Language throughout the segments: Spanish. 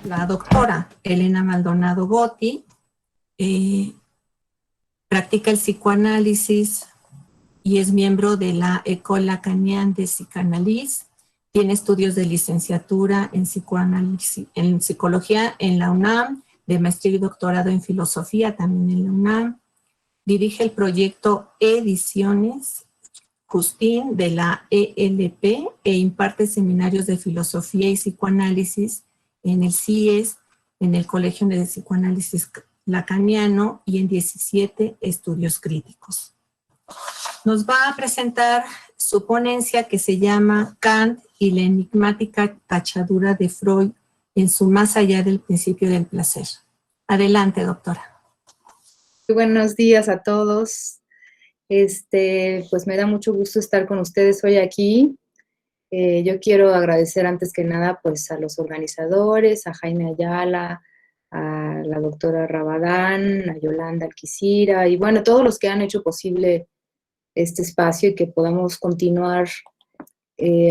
la doctora Elena Maldonado Gotti, practica el psicoanálisis y es miembro de la École Lacanienne de Psychanalyse. Tiene estudios de licenciatura en psicoanálisis, en psicología en la UNAM, de maestría y doctorado en filosofía también en la UNAM. Dirige el proyecto Ediciones Justín de la ELP e imparte seminarios de filosofía y psicoanálisis en el CIES, en el Colegio de Psicoanálisis Lacaniano y en 17 estudios críticos. Nos va a presentar su ponencia que se llama Kant y la enigmática tachadura de Freud en su Más allá del principio del placer. Adelante, doctora. Muy buenos días a todos. Pues me da mucho gusto estar con ustedes hoy aquí. Yo quiero agradecer antes que nada pues a los organizadores, a Jaime Ayala, a la doctora Rabadán, a Yolanda Alquicira y bueno, todos los que han hecho posible este espacio y que podamos continuar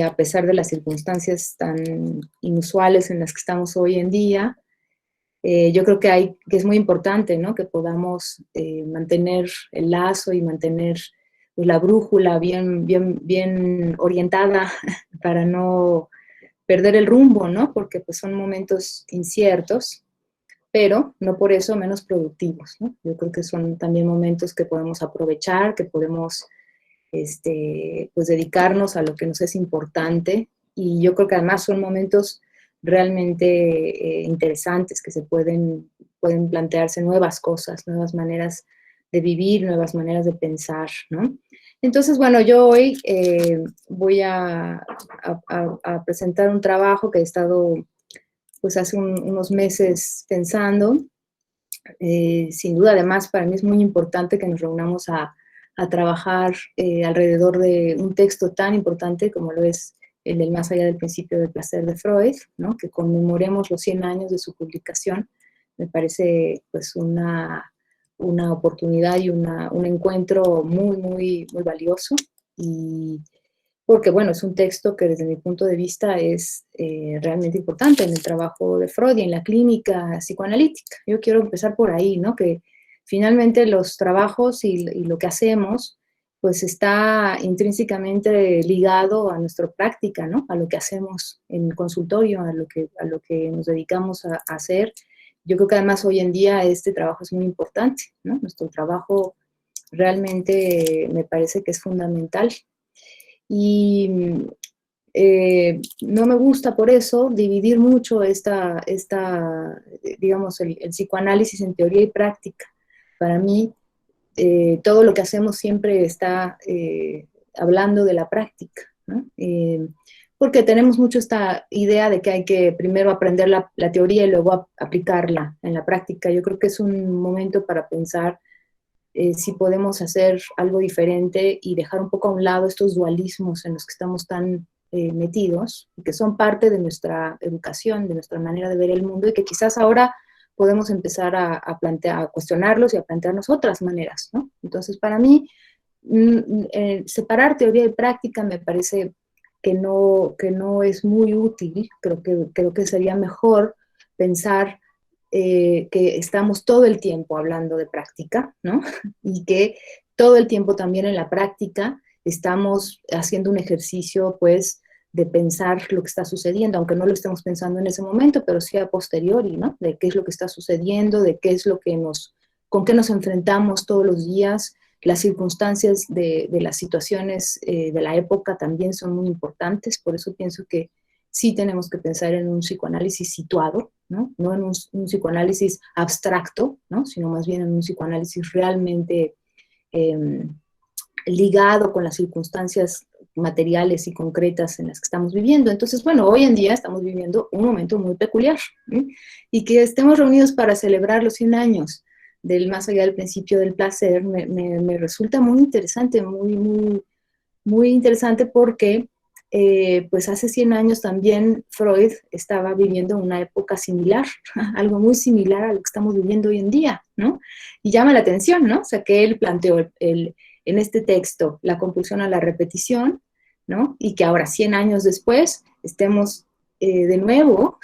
a pesar de las circunstancias tan inusuales en las que estamos hoy en día. Yo creo que es muy importante, ¿no?, que podamos mantener el lazo y mantener pues, la brújula bien orientada para no perder el rumbo, ¿no?, porque pues, son momentos inciertos, pero no por eso menos productivos, ¿no? Yo creo que son también momentos que podemos aprovechar, que podemos pues dedicarnos a lo que nos es importante, y yo creo que además son momentos realmente interesantes, que se pueden plantearse nuevas cosas, nuevas maneras de vivir, nuevas maneras de pensar, ¿no? Entonces, bueno, yo hoy voy a presentar un trabajo que he estado, pues, hace unos meses pensando. Sin duda, además, para mí es muy importante que nos reunamos a trabajar alrededor de un texto tan importante como lo es el del Más allá del principio del placer de Freud, ¿no?, que conmemoremos los 100 años de su publicación. Me parece pues una oportunidad y un encuentro muy valioso, y porque bueno, es un texto que desde mi punto de vista es realmente importante en el trabajo de Freud y en la clínica psicoanalítica. Yo quiero empezar por ahí, ¿no?, que finalmente los trabajos y lo que hacemos pues está intrínsecamente ligado a nuestra práctica, ¿no?, a lo que hacemos en el consultorio, a lo que nos dedicamos a hacer. Yo creo que además hoy en día este trabajo es muy importante, ¿no? Nuestro trabajo realmente me parece que es fundamental. Y no me gusta por eso dividir mucho digamos, el psicoanálisis en teoría y práctica. Para mí, todo lo que hacemos siempre está hablando de la práctica, ¿no? Porque tenemos mucho esta idea de que hay que primero aprender la teoría y luego aplicarla en la práctica. Yo creo que es un momento para pensar si podemos hacer algo diferente y dejar un poco a un lado estos dualismos en los que estamos tan metidos, y que son parte de nuestra educación, de nuestra manera de ver el mundo, y que quizás ahora podemos empezar a cuestionarlos y a plantearnos otras maneras, ¿no? Entonces, para mí, separar teoría y práctica me parece que no es muy útil. Creo que sería mejor pensar que estamos todo el tiempo hablando de práctica, ¿no? Y que todo el tiempo también en la práctica estamos haciendo un ejercicio, pues, de pensar lo que está sucediendo, aunque no lo estemos pensando en ese momento, pero sí a posteriori, ¿no? De qué es lo que está sucediendo, de qué es lo que con qué nos enfrentamos todos los días. Las circunstancias de las situaciones de la época también son muy importantes, por eso pienso que sí tenemos que pensar en un psicoanálisis situado, ¿no? No en un psicoanálisis abstracto, ¿no?, sino más bien en un psicoanálisis realmente ligado con las circunstancias materiales y concretas en las que estamos viviendo. Entonces, bueno, hoy en día estamos viviendo un momento muy peculiar, ¿sí? Y que estemos reunidos para celebrar los 100 años del Más allá del principio del placer me resulta muy interesante, muy interesante, porque pues hace 100 años también Freud estaba viviendo una época similar, algo muy similar a lo que estamos viviendo hoy en día, ¿no? Y llama la atención, ¿no? O sea, que él planteó en este texto la compulsión a la repetición, ¿no? Y que ahora, 100 años después, estemos de nuevo,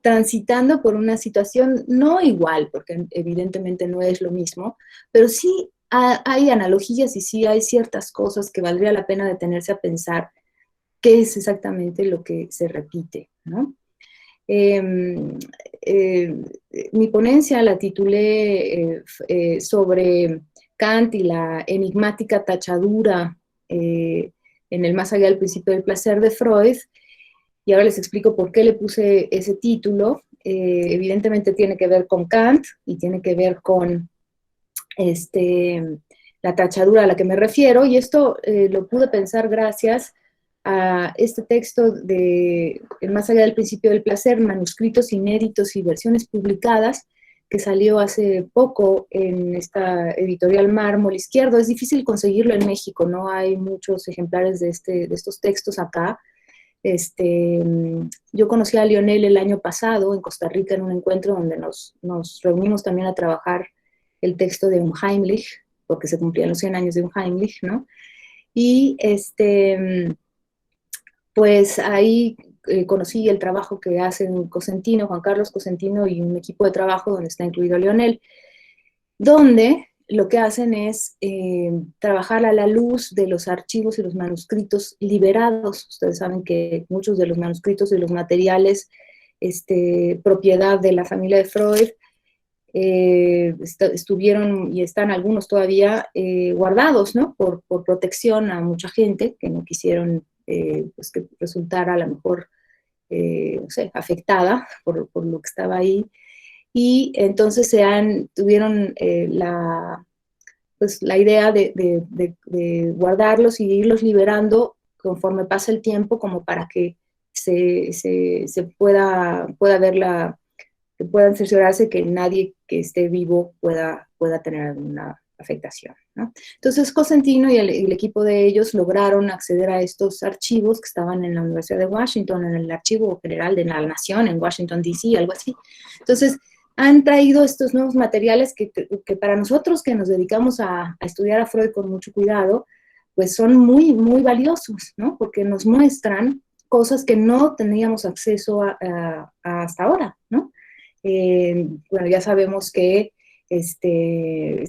transitando por una situación no igual, porque evidentemente no es lo mismo, pero sí hay analogías y sí hay ciertas cosas que valdría la pena detenerse a pensar qué es exactamente lo que se repite, ¿no? Mi ponencia la titulé sobre Kant y la enigmática tachadura en el más allá del principio del placer de Freud, y ahora les explico por qué le puse ese título. Evidentemente tiene que ver con Kant y tiene que ver con la tachadura a la que me refiero, y esto lo pude pensar gracias a este texto de Más allá del principio del placer, manuscritos inéditos y versiones publicadas, que salió hace poco en esta editorial Mármol Izquierdo. Es difícil conseguirlo en México, no hay muchos ejemplares de estos textos acá. Yo conocí a Lionel el año pasado en Costa Rica en un encuentro donde nos reunimos también a trabajar el texto de Unheimlich, porque se cumplían los 100 años de Unheimlich, ¿no? Y pues ahí conocí el trabajo que hacen Cosentino, Juan Carlos Cosentino y un equipo de trabajo donde está incluido Lionel, donde lo que hacen es trabajar a la luz de los archivos y los manuscritos liberados. Ustedes saben que muchos de los manuscritos y los materiales propiedad de la familia de Freud estuvieron y están algunos todavía guardados, ¿no? Por protección a mucha gente que no quisieron pues que resultara a lo mejor no sé, afectada por lo que estaba ahí. Y entonces tuvieron pues, la idea de guardarlos y irlos liberando conforme pasa el tiempo, como para que se pueda ver que puedan cerciorarse que nadie que esté vivo pueda tener alguna afectación, ¿no? Entonces Cosentino y el equipo de ellos lograron acceder a estos archivos que estaban en la Universidad de Washington, en el Archivo General de la Nación, en Washington, D.C., algo así. Entonces han traído estos nuevos materiales que para nosotros que nos dedicamos a estudiar a Freud con mucho cuidado, pues son muy, muy valiosos, ¿no? Porque nos muestran cosas que no teníamos acceso a hasta ahora, ¿no? Bueno, ya sabemos que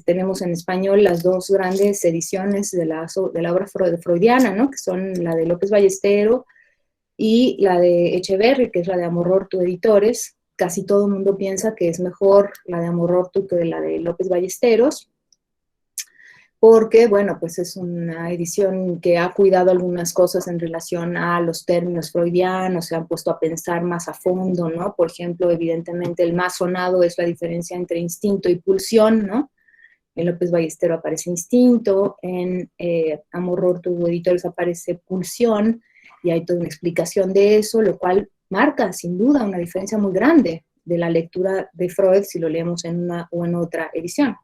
tenemos en español las dos grandes ediciones de la obra freudiana, ¿no? Que son la de López Ballestero y la de Echeverri, que es la de Amorortu Editores. Casi todo el mundo piensa que es mejor la de Amorortu que la de López Ballesteros, porque, bueno, pues es una edición que ha cuidado algunas cosas en relación a los términos freudianos, se han puesto a pensar más a fondo, ¿no? Por ejemplo, evidentemente el más sonado es la diferencia entre instinto y pulsión, ¿no? En López Ballestero aparece instinto, en Amorortu Editores aparece pulsión, y hay toda una explicación de eso, lo cual marca, sin duda, una diferencia muy grande de la lectura de Freud si lo leemos en una o en otra edición.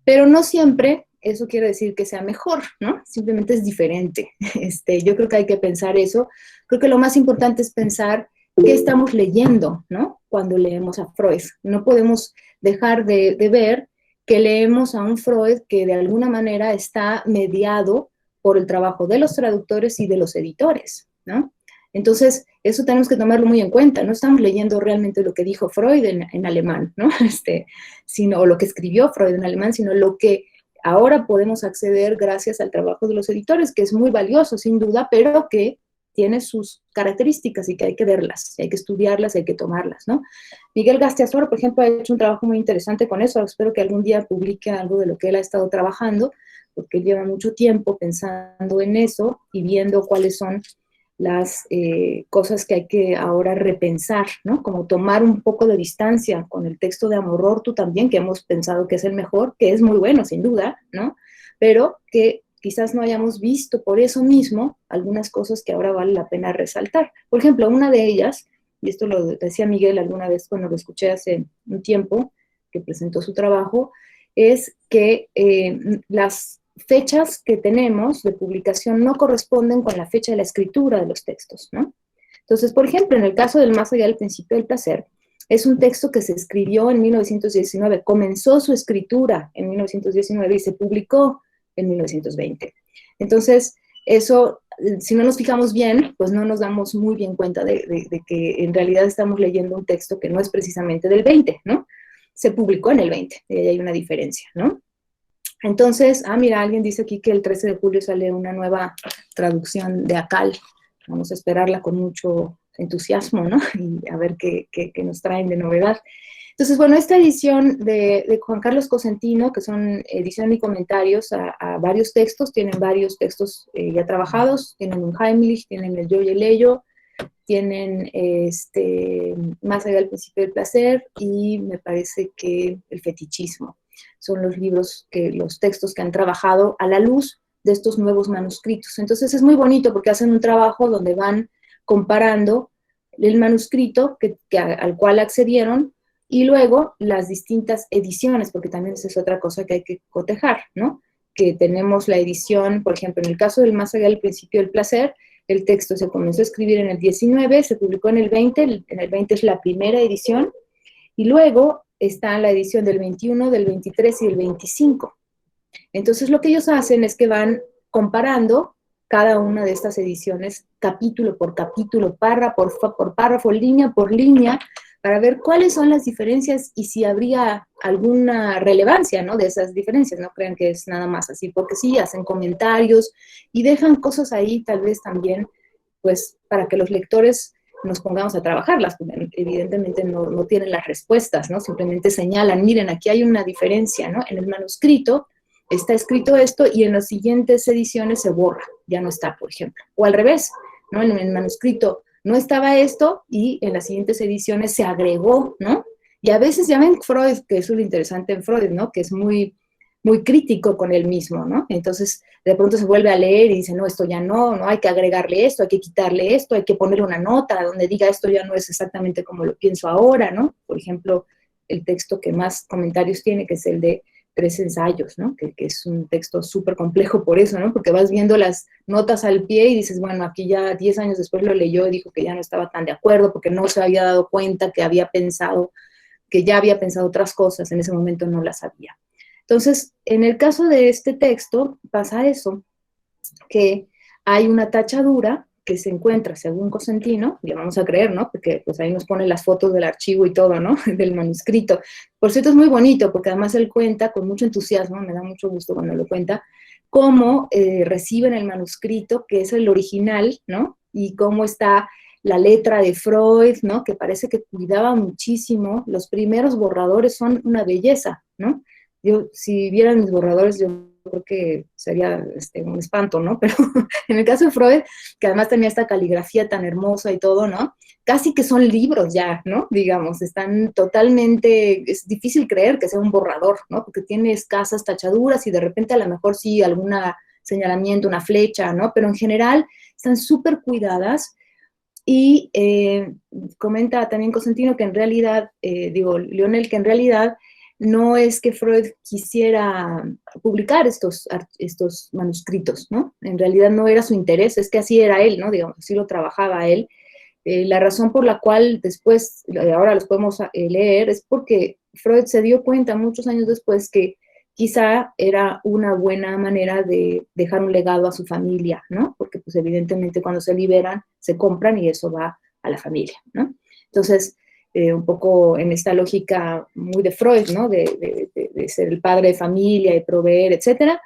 Pero no siempre eso quiere decir que sea mejor, ¿no? Simplemente es diferente. Yo creo que hay que pensar eso. Creo que lo más importante es pensar qué estamos leyendo, ¿no? Cuando leemos a Freud. No podemos dejar de ver que leemos a un Freud que de alguna manera está mediado por el trabajo de los traductores y de los editores, ¿no? Entonces, eso tenemos que tomarlo muy en cuenta. No estamos leyendo realmente lo que dijo Freud en alemán, ¿no? O lo que escribió Freud en alemán, sino lo que ahora podemos acceder gracias al trabajo de los editores, que es muy valioso, sin duda, pero que tiene sus características y que hay que verlas, hay que estudiarlas, hay que tomarlas, ¿no? Miguel Gastiazor, por ejemplo, ha hecho un trabajo muy interesante con eso. Espero que algún día publique algo de lo que él ha estado trabajando, porque él lleva mucho tiempo pensando en eso y viendo cuáles son las cosas que hay que ahora repensar, ¿no? Como tomar un poco de distancia con el texto de Amorortu también, que hemos pensado que es el mejor, que es muy bueno, sin duda, ¿no? Pero que quizás no hayamos visto por eso mismo algunas cosas que ahora vale la pena resaltar. Por ejemplo, una de ellas, y esto lo decía Miguel alguna vez cuando lo escuché hace un tiempo, que presentó su trabajo, es que las fechas que tenemos de publicación no corresponden con la fecha de la escritura de los textos, ¿no? Entonces, por ejemplo, en el caso del Más allá del principio del placer, es un texto que se escribió en 1919, comenzó su escritura en 1919 y se publicó en 1920. Entonces, eso si no nos fijamos bien, pues no nos damos muy bien cuenta de que en realidad estamos leyendo un texto que no es precisamente del 20, ¿no? Se publicó en el 20, y ahí hay una diferencia, ¿no? Entonces, mira, alguien dice aquí que el 13 de julio sale una nueva traducción de Akal. Vamos a esperarla con mucho entusiasmo, ¿no? Y a ver qué nos traen de novedad. Entonces, bueno, esta edición de Juan Carlos Cosentino, que son edición y comentarios a varios textos, tienen varios textos ya trabajados, tienen un Heimlich, tienen el Yo y el Ello, tienen Más allá del principio del placer y me parece que el fetichismo. Son los libros, los textos que han trabajado a la luz de estos nuevos manuscritos. Entonces es muy bonito porque hacen un trabajo donde van comparando el manuscrito al cual accedieron y luego las distintas ediciones, porque también esa es otra cosa que hay que cotejar, ¿no? Que tenemos la edición, por ejemplo, en el caso del Más allá del principio del placer, el texto se comenzó a escribir en el 19, se publicó en el 20, en el 20 es la primera edición, y luego está la edición del 21, del 23 y del 25. Entonces lo que ellos hacen es que van comparando cada una de estas ediciones capítulo por capítulo, párrafo por párrafo, línea por línea, para ver cuáles son las diferencias y si habría alguna relevancia, ¿no?, de esas diferencias. No crean que es nada más así, porque sí, hacen comentarios y dejan cosas ahí tal vez también, pues, para que los lectores nos pongamos a trabajarlas. Evidentemente no tienen las respuestas, ¿no? Simplemente señalan, miren, aquí hay una diferencia, ¿no? En el manuscrito está escrito esto y en las siguientes ediciones se borra, ya no está, por ejemplo. O al revés, ¿no? En el manuscrito no estaba esto y en las siguientes ediciones se agregó, ¿no? Y a veces ya ven Freud, que es lo interesante en Freud, ¿no? Que es muy crítico con él mismo, ¿no? Entonces, de pronto se vuelve a leer y dice, no, esto ya no hay que agregarle esto, hay que quitarle esto, hay que ponerle una nota donde diga esto ya no es exactamente como lo pienso ahora, ¿no? Por ejemplo, el texto que más comentarios tiene, que es el de 3 ensayos, ¿no? Que es un texto súper complejo por eso, ¿no? Porque vas viendo las notas al pie y dices, bueno, aquí ya 10 años después lo leyó y dijo que ya no estaba tan de acuerdo porque no se había dado cuenta que ya había pensado otras cosas, en ese momento no las sabía. Entonces, en el caso de este texto pasa eso, que hay una tachadura que se encuentra, según Cosentino, le vamos a creer, ¿no? Porque pues ahí nos pone las fotos del archivo y todo, ¿no? Del manuscrito. Por cierto, es muy bonito, porque además él cuenta con mucho entusiasmo, me da mucho gusto cuando lo cuenta, cómo reciben el manuscrito, que es el original, ¿no? Y cómo está la letra de Freud, ¿no? Que parece que cuidaba muchísimo. Los primeros borradores son una belleza, ¿no? Yo, si vieran mis borradores, yo creo que sería un espanto, ¿no? Pero en el caso de Freud, que además tenía esta caligrafía tan hermosa y todo, ¿no? Casi que son libros ya, ¿no? Digamos, están totalmente, es difícil creer que sea un borrador, ¿no? Porque tiene escasas tachaduras y de repente a lo mejor sí algún señalamiento, una flecha, ¿no? Pero en general están súper cuidadas. Y comenta también Cosentino que en realidad, Lionel, que en realidad no es que Freud quisiera publicar estos manuscritos, ¿no? En realidad no era su interés, es que así era él, ¿no? Digamos, así lo trabajaba él. La razón por la cual después, ahora los podemos leer, es porque Freud se dio cuenta muchos años después que quizá era una buena manera de dejar un legado a su familia, ¿no? Porque pues evidentemente cuando se liberan, se compran y eso va a la familia, ¿no? Entonces, un poco en esta lógica muy de Freud, ¿no? De ser el padre de familia y proveer, etcétera,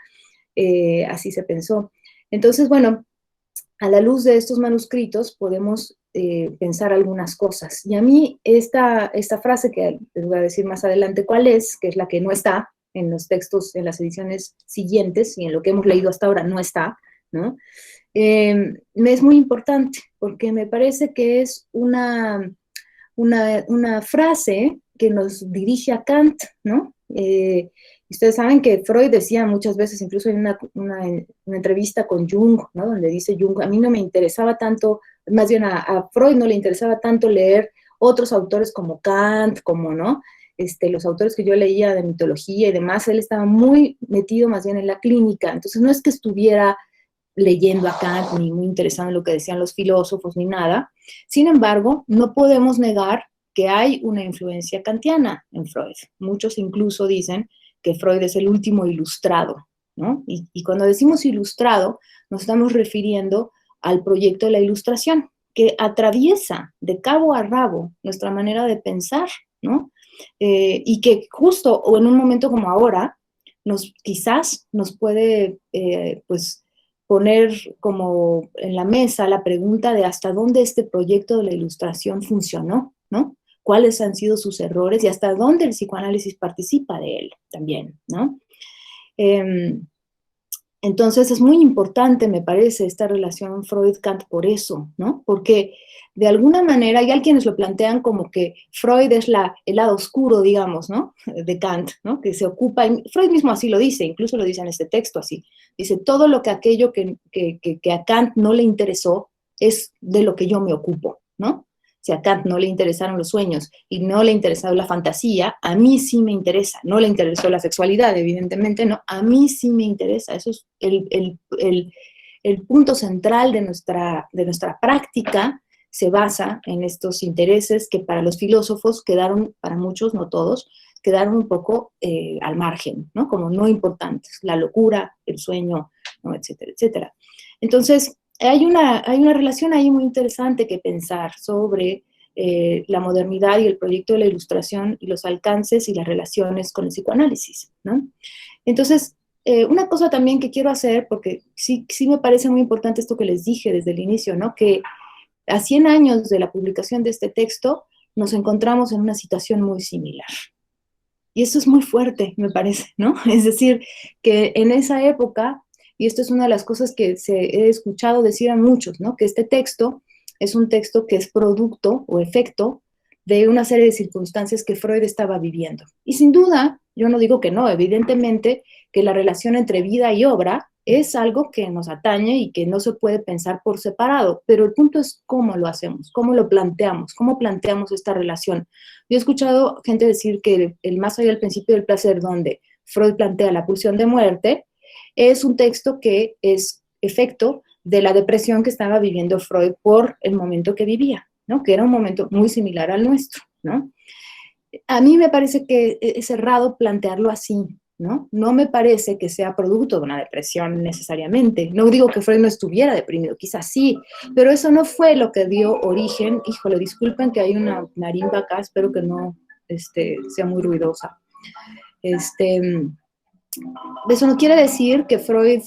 así se pensó. Entonces, bueno, a la luz de estos manuscritos podemos pensar algunas cosas. Y a mí esta frase que les voy a decir más adelante cuál es, que es la que no está en los textos, en las ediciones siguientes y en lo que hemos leído hasta ahora no está, ¿no? Me es muy importante porque me parece que es una frase que nos dirige a Kant, ¿no? Ustedes saben que Freud decía muchas veces, incluso en una entrevista con Jung, ¿no? Donde dice Jung, a mí no me interesaba tanto, más bien a Freud no le interesaba tanto leer otros autores como Kant, como, ¿no? Los autores que yo leía de mitología y demás, él estaba muy metido más bien en la clínica, entonces no es que estuviera leyendo a Kant, ni muy interesado en lo que decían los filósofos, ni nada. Sin embargo, no podemos negar que hay una influencia kantiana en Freud. Muchos incluso dicen que Freud es el último ilustrado, ¿no? Y cuando decimos ilustrado, nos estamos refiriendo al proyecto de la Ilustración, que atraviesa de cabo a rabo nuestra manera de pensar, ¿no? Y que justo o en un momento como ahora, quizás nos puede, pues, poner como en la mesa la pregunta de hasta dónde este proyecto de la Ilustración funcionó, ¿no? Cuáles han sido sus errores y hasta dónde el psicoanálisis participa de él también, ¿no? Entonces es muy importante, me parece, esta relación Freud-Kant por eso, ¿no? Porque de alguna manera hay quienes lo plantean como que Freud es el lado oscuro, digamos, ¿no? De Kant, ¿no? Que se ocupa, y Freud mismo así lo dice, incluso lo dice en este texto así. Dice, todo lo que aquello que a Kant no le interesó es de lo que yo me ocupo, ¿no? Si a Kant no le interesaron los sueños y no le interesaba la fantasía, a mí sí me interesa. No le interesó la sexualidad, evidentemente, no. A mí sí me interesa. Eso es el punto central de nuestra práctica. Se basa en estos intereses que para los filósofos quedaron, para muchos, no todos, quedaron un poco al margen, ¿no? Como no importantes. La locura, el sueño, ¿no? Etcétera, etcétera. Entonces, hay una relación ahí muy interesante que pensar sobre la modernidad y el proyecto de la Ilustración y los alcances y las relaciones con el psicoanálisis, ¿no? Entonces, una cosa también que quiero hacer, porque sí me parece muy importante esto que les dije desde el inicio, ¿no? Que a 100 años de la publicación de este texto nos encontramos en una situación muy similar. Y eso es muy fuerte, me parece, ¿no? Es decir, que en esa época, y esto es una de las cosas que he escuchado decir a muchos, ¿no? Que este texto es un texto que es producto o efecto de una serie de circunstancias que Freud estaba viviendo. Y sin duda, yo no digo que no, evidentemente que la relación entre vida y obra es algo que nos atañe y que no se puede pensar por separado, pero el punto es cómo lo hacemos, cómo lo planteamos, cómo planteamos esta relación. Yo he escuchado gente decir que el Más allá del principio del placer, donde Freud plantea la pulsión de muerte, es un texto que es efecto de la depresión que estaba viviendo Freud por el momento que vivía, ¿no? Que era un momento muy similar al nuestro, ¿no? A mí me parece que es errado plantearlo así, ¿no? No me parece que sea producto de una depresión necesariamente. No digo que Freud no estuviera deprimido, quizás sí, pero eso no fue lo que dio origen. Híjole, disculpen que hay una marimba acá, espero que no sea muy ruidosa. Eso no quiere decir que Freud,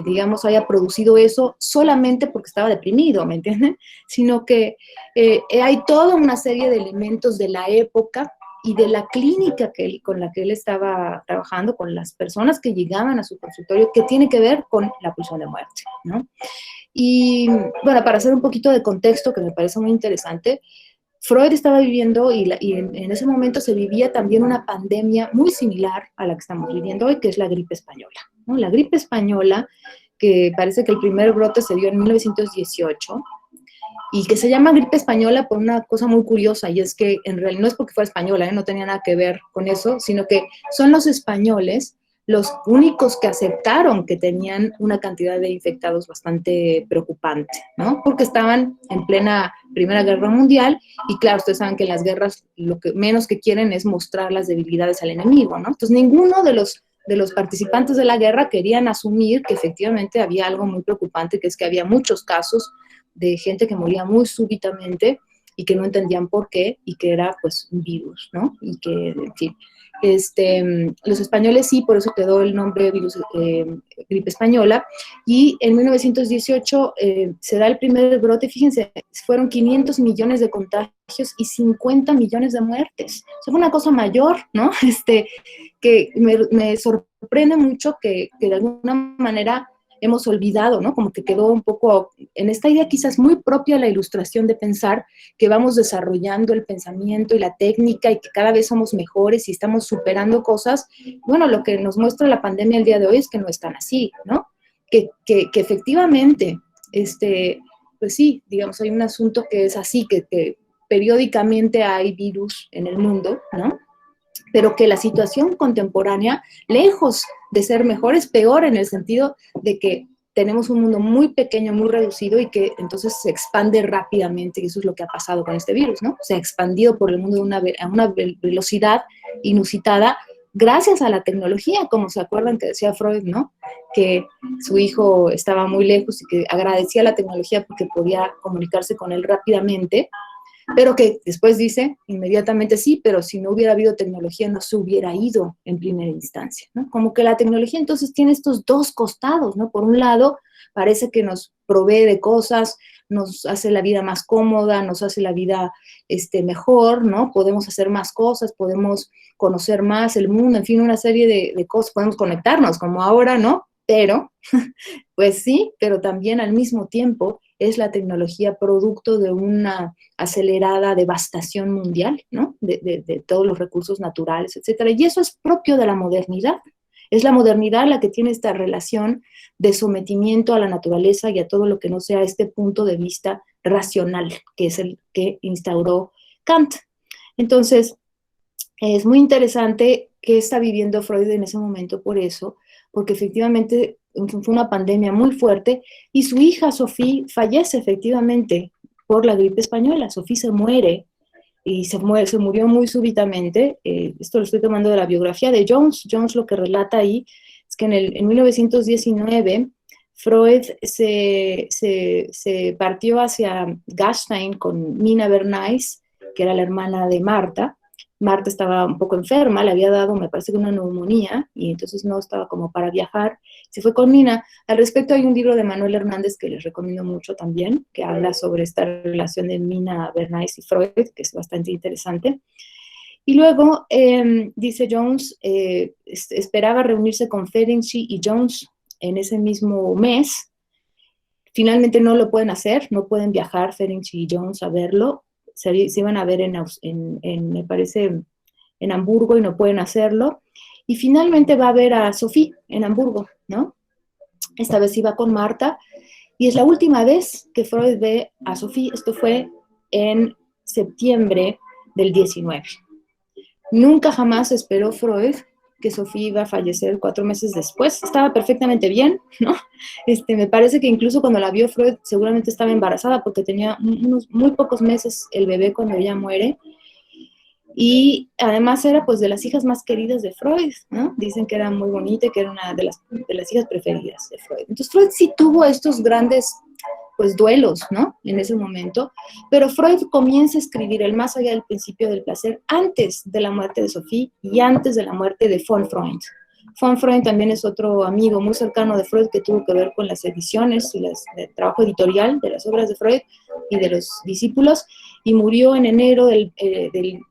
digamos, haya producido eso solamente porque estaba deprimido, ¿me entienden? Sino que hay toda una serie de elementos de la época y de la clínica con la que él estaba trabajando, con las personas que llegaban a su consultorio, que tiene que ver con la pulsión de muerte, ¿no? Y, bueno, para hacer un poquito de contexto, que me parece muy interesante, Freud estaba viviendo y en ese momento se vivía también una pandemia muy similar a la que estamos viviendo hoy, que es la gripe española, ¿no? La gripe española, que parece que el primer brote se dio en 1918, y que se llama gripe española por una cosa muy curiosa, y es que en realidad no es porque fuera española, no tenía nada que ver con eso, sino que son los españoles los únicos que aceptaron que tenían una cantidad de infectados bastante preocupante, ¿no? Porque estaban en plena Primera Guerra Mundial y claro, ustedes saben que en las guerras lo que menos que quieren es mostrar las debilidades al enemigo, ¿no? Entonces ninguno de los participantes de la guerra querían asumir que efectivamente había algo muy preocupante, que es que había muchos casos de gente que moría muy súbitamente y que no entendían por qué, y que era pues un virus, ¿no? Y que, en fin, los españoles sí, por eso quedó el nombre gripe española, y en 1918 se da el primer brote. Fíjense, fueron 500 millones de contagios y 50 millones de muertes. O sea, fue una cosa mayor, ¿no? Que me sorprende mucho que de alguna manera hemos olvidado, ¿no? Como que quedó un poco en esta idea quizás muy propia de la Ilustración, de pensar que vamos desarrollando el pensamiento y la técnica y que cada vez somos mejores y estamos superando cosas. Bueno, lo que nos muestra la pandemia el día de hoy es que no es tan así, ¿no? Que efectivamente, pues sí, digamos, hay un asunto que es así, que periódicamente hay virus en el mundo, ¿no? Pero que la situación contemporánea, lejos de ser mejor, es peor, en el sentido de que tenemos un mundo muy pequeño, muy reducido, y que entonces se expande rápidamente, y eso es lo que ha pasado con este virus, ¿no? Se ha expandido por el mundo a una velocidad inusitada, gracias a la tecnología, como se acuerdan que decía Freud, ¿no? Que su hijo estaba muy lejos y que agradecía la tecnología porque podía comunicarse con él rápidamente, pero que después dice inmediatamente sí, pero si no hubiera habido tecnología no se hubiera ido en primera instancia, ¿no? Como que la tecnología entonces tiene estos dos costados, ¿no? Por un lado, parece que nos provee de cosas, nos hace la vida más cómoda, nos hace la vida mejor, ¿no? Podemos hacer más cosas, podemos conocer más el mundo, en fin, una serie de cosas, podemos conectarnos como ahora, ¿no? Pero, pues sí, pero también al mismo tiempo es la tecnología producto de una acelerada devastación mundial, ¿no? De todos los recursos naturales, etcétera. Y eso es propio de la modernidad. Es la modernidad la que tiene esta relación de sometimiento a la naturaleza y a todo lo que no sea este punto de vista racional, que es el que instauró Kant. Entonces, es muy interesante qué está viviendo Freud en ese momento por eso, porque efectivamente fue una pandemia muy fuerte y su hija Sophie fallece efectivamente por la gripe española. Sophie se muere y se murió muy súbitamente. Esto lo estoy tomando de la biografía de Jones. Jones lo que relata ahí es que en 1919 Freud se partió hacia Gastein con Mina Bernays, que era la hermana de Marta. Marta estaba un poco enferma, le había dado, me parece que una neumonía, y entonces no estaba como para viajar. Se fue con Mina. Al respecto hay un libro de Manuel Hernández que les recomiendo mucho también, que habla sobre esta relación de Mina Bernays y Freud, que es bastante interesante. Y luego, dice Jones, esperaba reunirse con Ferenczi y Jones en ese mismo mes. Finalmente no lo pueden hacer, no pueden viajar Ferenczi y Jones a verlo. Se iban a ver me parece, en Hamburgo y no pueden hacerlo. Y finalmente va a ver a Sophie en Hamburgo, ¿no? Esta vez iba con Marta. Y es la última vez que Freud ve a Sophie. Esto fue en septiembre del 19. Nunca jamás esperó Freud que Sophie iba a fallecer 4 meses después. Estaba perfectamente bien, ¿no? Me parece que incluso cuando la vio Freud seguramente estaba embarazada porque tenía unos muy pocos meses el bebé cuando ella muere. Y además era pues de las hijas más queridas de Freud, ¿no? Dicen que era muy bonita y que era una de las hijas preferidas de Freud. Entonces Freud sí tuvo estos grandes pues duelos, ¿no? En ese momento, pero Freud comienza a escribir El más allá del principio del placer antes de la muerte de Sophie y antes de la muerte de von Freund. Von Freund también es otro amigo muy cercano de Freud que tuvo que ver con las ediciones y el trabajo editorial de las obras de Freud y de los discípulos, y murió en enero del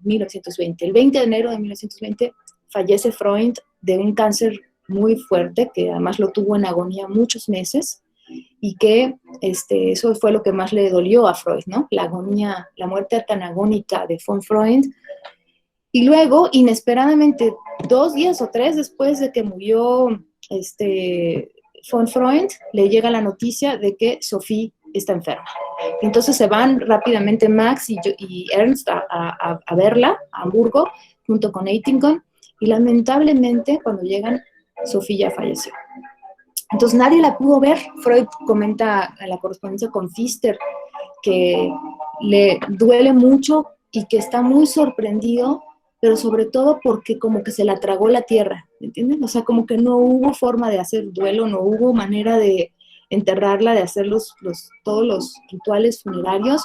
1920. El 20 de enero de 1920 fallece Freud de un cáncer muy fuerte, que además lo tuvo en agonía muchos meses, y que eso fue lo que más le dolió a Freud, ¿no? La agonía, la muerte tan agónica de von Freud. Y luego, inesperadamente, 2 días o 3 después de que murió von Freud, le llega la noticia de que Sophie está enferma. Entonces se van rápidamente Max y Ernst a verla, a Hamburgo, junto con Eitingon, y lamentablemente, cuando llegan, Sophie ya falleció. Entonces nadie la pudo ver. Freud comenta en la correspondencia con Pfister que le duele mucho y que está muy sorprendido, pero sobre todo porque como que se la tragó la tierra, ¿entienden? O sea, como que no hubo forma de hacer duelo, no hubo manera de enterrarla, de hacer todos los rituales funerarios.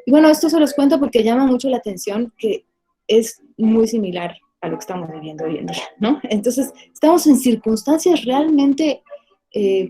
Y bueno, esto se los cuento porque llama mucho la atención que es muy similar a lo que estamos viviendo hoy en día, ¿no? Entonces, estamos en circunstancias realmente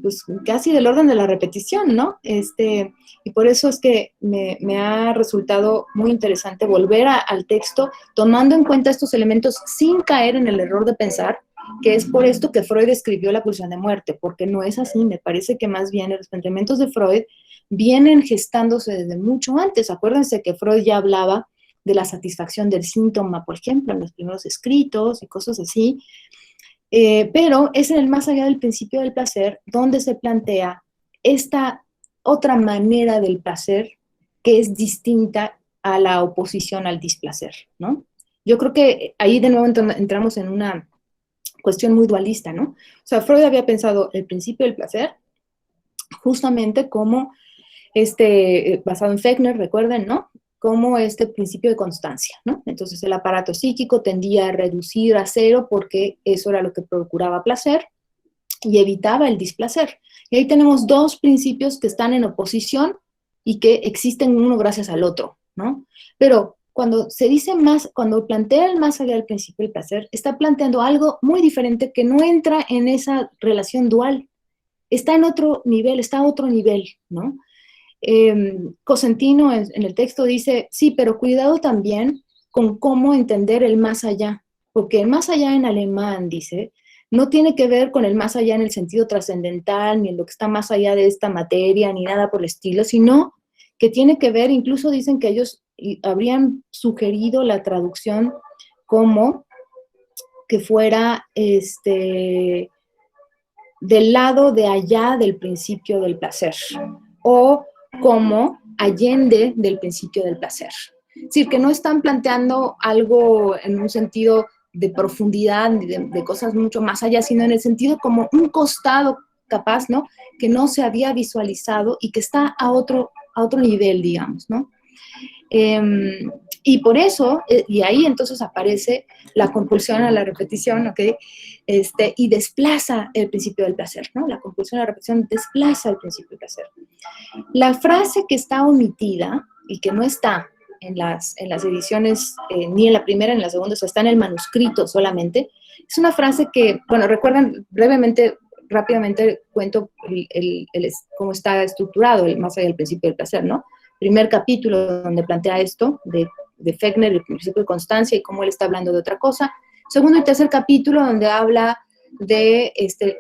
pues casi del orden de la repetición, ¿no? Y por eso es que me ha resultado muy interesante volver al texto, tomando en cuenta estos elementos sin caer en el error de pensar que es por esto que Freud escribió La pulsión de muerte, porque no es así. Me parece que más bien los planteamientos de Freud vienen gestándose desde mucho antes. Acuérdense que Freud ya hablaba de la satisfacción del síntoma, por ejemplo, en los primeros escritos y cosas así. Pero es en el más allá del principio del placer donde se plantea esta otra manera del placer que es distinta a la oposición al displacer, ¿no? Yo creo que ahí de nuevo entramos en una cuestión muy dualista, ¿no? O sea, Freud había pensado el principio del placer justamente como basado en Fechner, recuerden, ¿no? como este principio de constancia, ¿no? Entonces el aparato psíquico tendía a reducir a cero porque eso era lo que procuraba placer y evitaba el displacer. Y ahí tenemos dos principios que están en oposición y que existen uno gracias al otro, ¿no? Pero cuando se dice más, cuando plantea el más allá del principio del placer, está planteando algo muy diferente que no entra en esa relación dual. Está en otro nivel, está a otro nivel, ¿no? Cosentino en el texto dice, sí, pero cuidado también con cómo entender el más allá, porque el más allá en alemán, dice, no tiene que ver con el más allá en el sentido trascendental, ni en lo que está más allá de esta materia, ni nada por el estilo, sino que tiene que ver, incluso dicen que ellos habrían sugerido la traducción como que fuera del lado de allá del principio del placer, o como allende del principio del placer. Es decir, que no están planteando algo en un sentido de profundidad, de cosas mucho más allá, sino en el sentido como un costado capaz, ¿no? Que no se había visualizado y que está a otro nivel, digamos, ¿no? Y por eso, y ahí entonces aparece la compulsión a la repetición, ¿ok? Y desplaza el principio del placer, ¿no? La compulsión a la repetición desplaza el principio del placer. La frase que está omitida y que no está en las ediciones, ni en la primera ni en la segunda, o sea, está en el manuscrito solamente, es una frase que, bueno, recuerdan brevemente, rápidamente cuento cómo está estructurado el más allá del principio del placer, ¿no? Primer capítulo donde plantea esto de Fechner, el principio de constancia y cómo él está hablando de otra cosa. Segundo y tercer capítulo donde habla de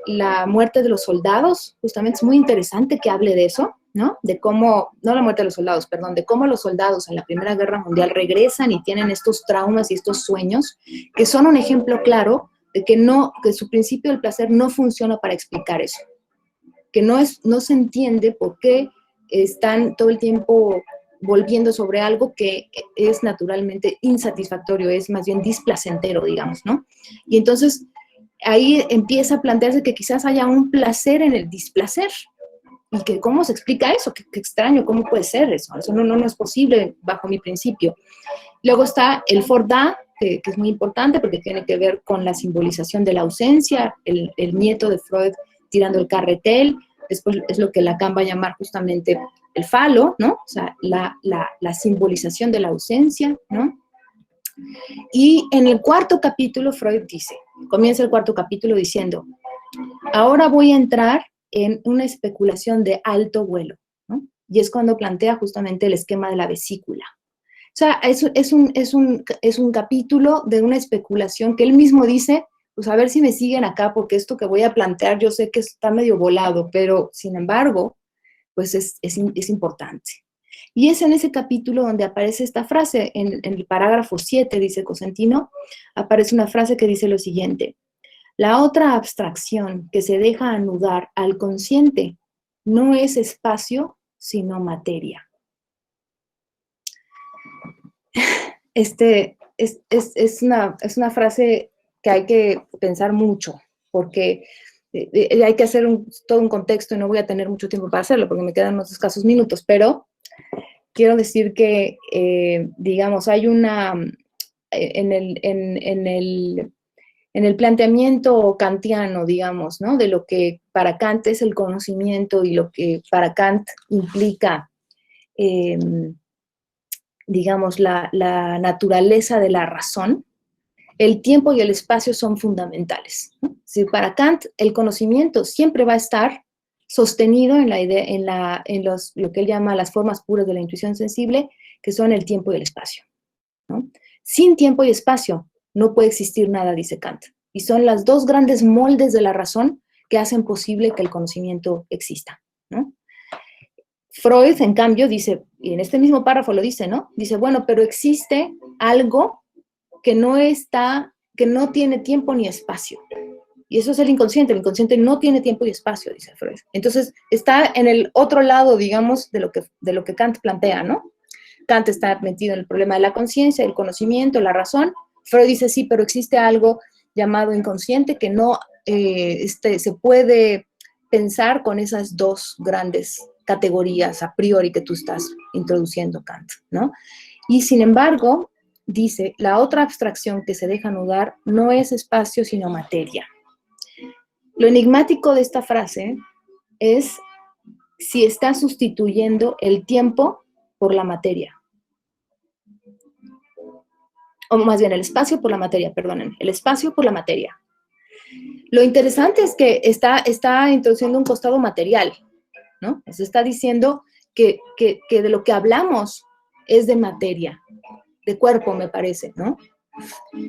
la muerte de los soldados, justamente es muy interesante que hable de eso, ¿no? De cómo, no la muerte de los soldados, perdón, de cómo los soldados en la Primera Guerra Mundial regresan y tienen estos traumas y estos sueños, que son un ejemplo claro de que su principio del placer no funciona para explicar eso, que no se entiende por qué están todo el tiempo volviendo sobre algo que es naturalmente insatisfactorio, es más bien displacentero, digamos, ¿no? Y entonces ahí empieza a plantearse que quizás haya un placer en el displacer, y que cómo se explica eso, qué extraño, cómo puede ser eso no es posible bajo mi principio. Luego está el Fordá, que es muy importante porque tiene que ver con la simbolización de la ausencia, el nieto de Freud tirando el carretel. Después es lo que Lacan va a llamar justamente el falo, ¿no? O sea, la simbolización de la ausencia, ¿no? Y en el cuarto capítulo Freud comienza el cuarto capítulo diciendo, ahora voy a entrar en una especulación de alto vuelo, ¿no? Y es cuando plantea justamente el esquema de la vesícula. O sea, es un capítulo de una especulación que él mismo dice, pues a ver si me siguen acá, porque esto que voy a plantear yo sé que está medio volado, pero sin embargo, pues es importante. Y es en ese capítulo donde aparece esta frase, en el parágrafo 7, dice Cosentino, aparece una frase que dice lo siguiente: la otra abstracción que se deja anudar al consciente no es espacio, sino materia. Es una frase que hay que pensar mucho, porque hay que hacer todo un contexto y no voy a tener mucho tiempo para hacerlo porque me quedan unos escasos minutos, pero quiero decir que, digamos, hay en el planteamiento kantiano, digamos, ¿no? De lo que para Kant es el conocimiento y lo que para Kant implica, digamos, la naturaleza de la razón, el tiempo y el espacio son fundamentales, ¿no? Si para Kant el conocimiento siempre va a estar sostenido en la idea, lo que él llama las formas puras de la intuición sensible, que son el tiempo y el espacio, ¿no? Sin tiempo y espacio no puede existir nada, dice Kant. Y son las dos grandes moldes de la razón que hacen posible que el conocimiento exista, ¿no? Freud, en cambio, dice, y en este mismo párrafo lo dice, ¿no? Dice, bueno, pero existe algo que no tiene tiempo ni espacio. Y eso es el inconsciente no tiene tiempo y espacio, dice Freud. Entonces, está en el otro lado, digamos, de lo que Kant plantea, ¿no? Kant está metido en el problema de la conciencia, el conocimiento, la razón. Freud dice, sí, pero existe algo llamado inconsciente que no se puede pensar con esas dos grandes categorías a priori que tú estás introduciendo, Kant, ¿no? Y sin embargo, dice, la otra abstracción que se deja anudar no es espacio, sino materia. Lo enigmático de esta frase es si está sustituyendo el tiempo por la materia. O más bien, el espacio por la materia, perdonen, el espacio por la materia. Lo interesante es que está introduciendo un costado material, ¿no? Se está diciendo que de lo que hablamos es de materia, de cuerpo, me parece, ¿no?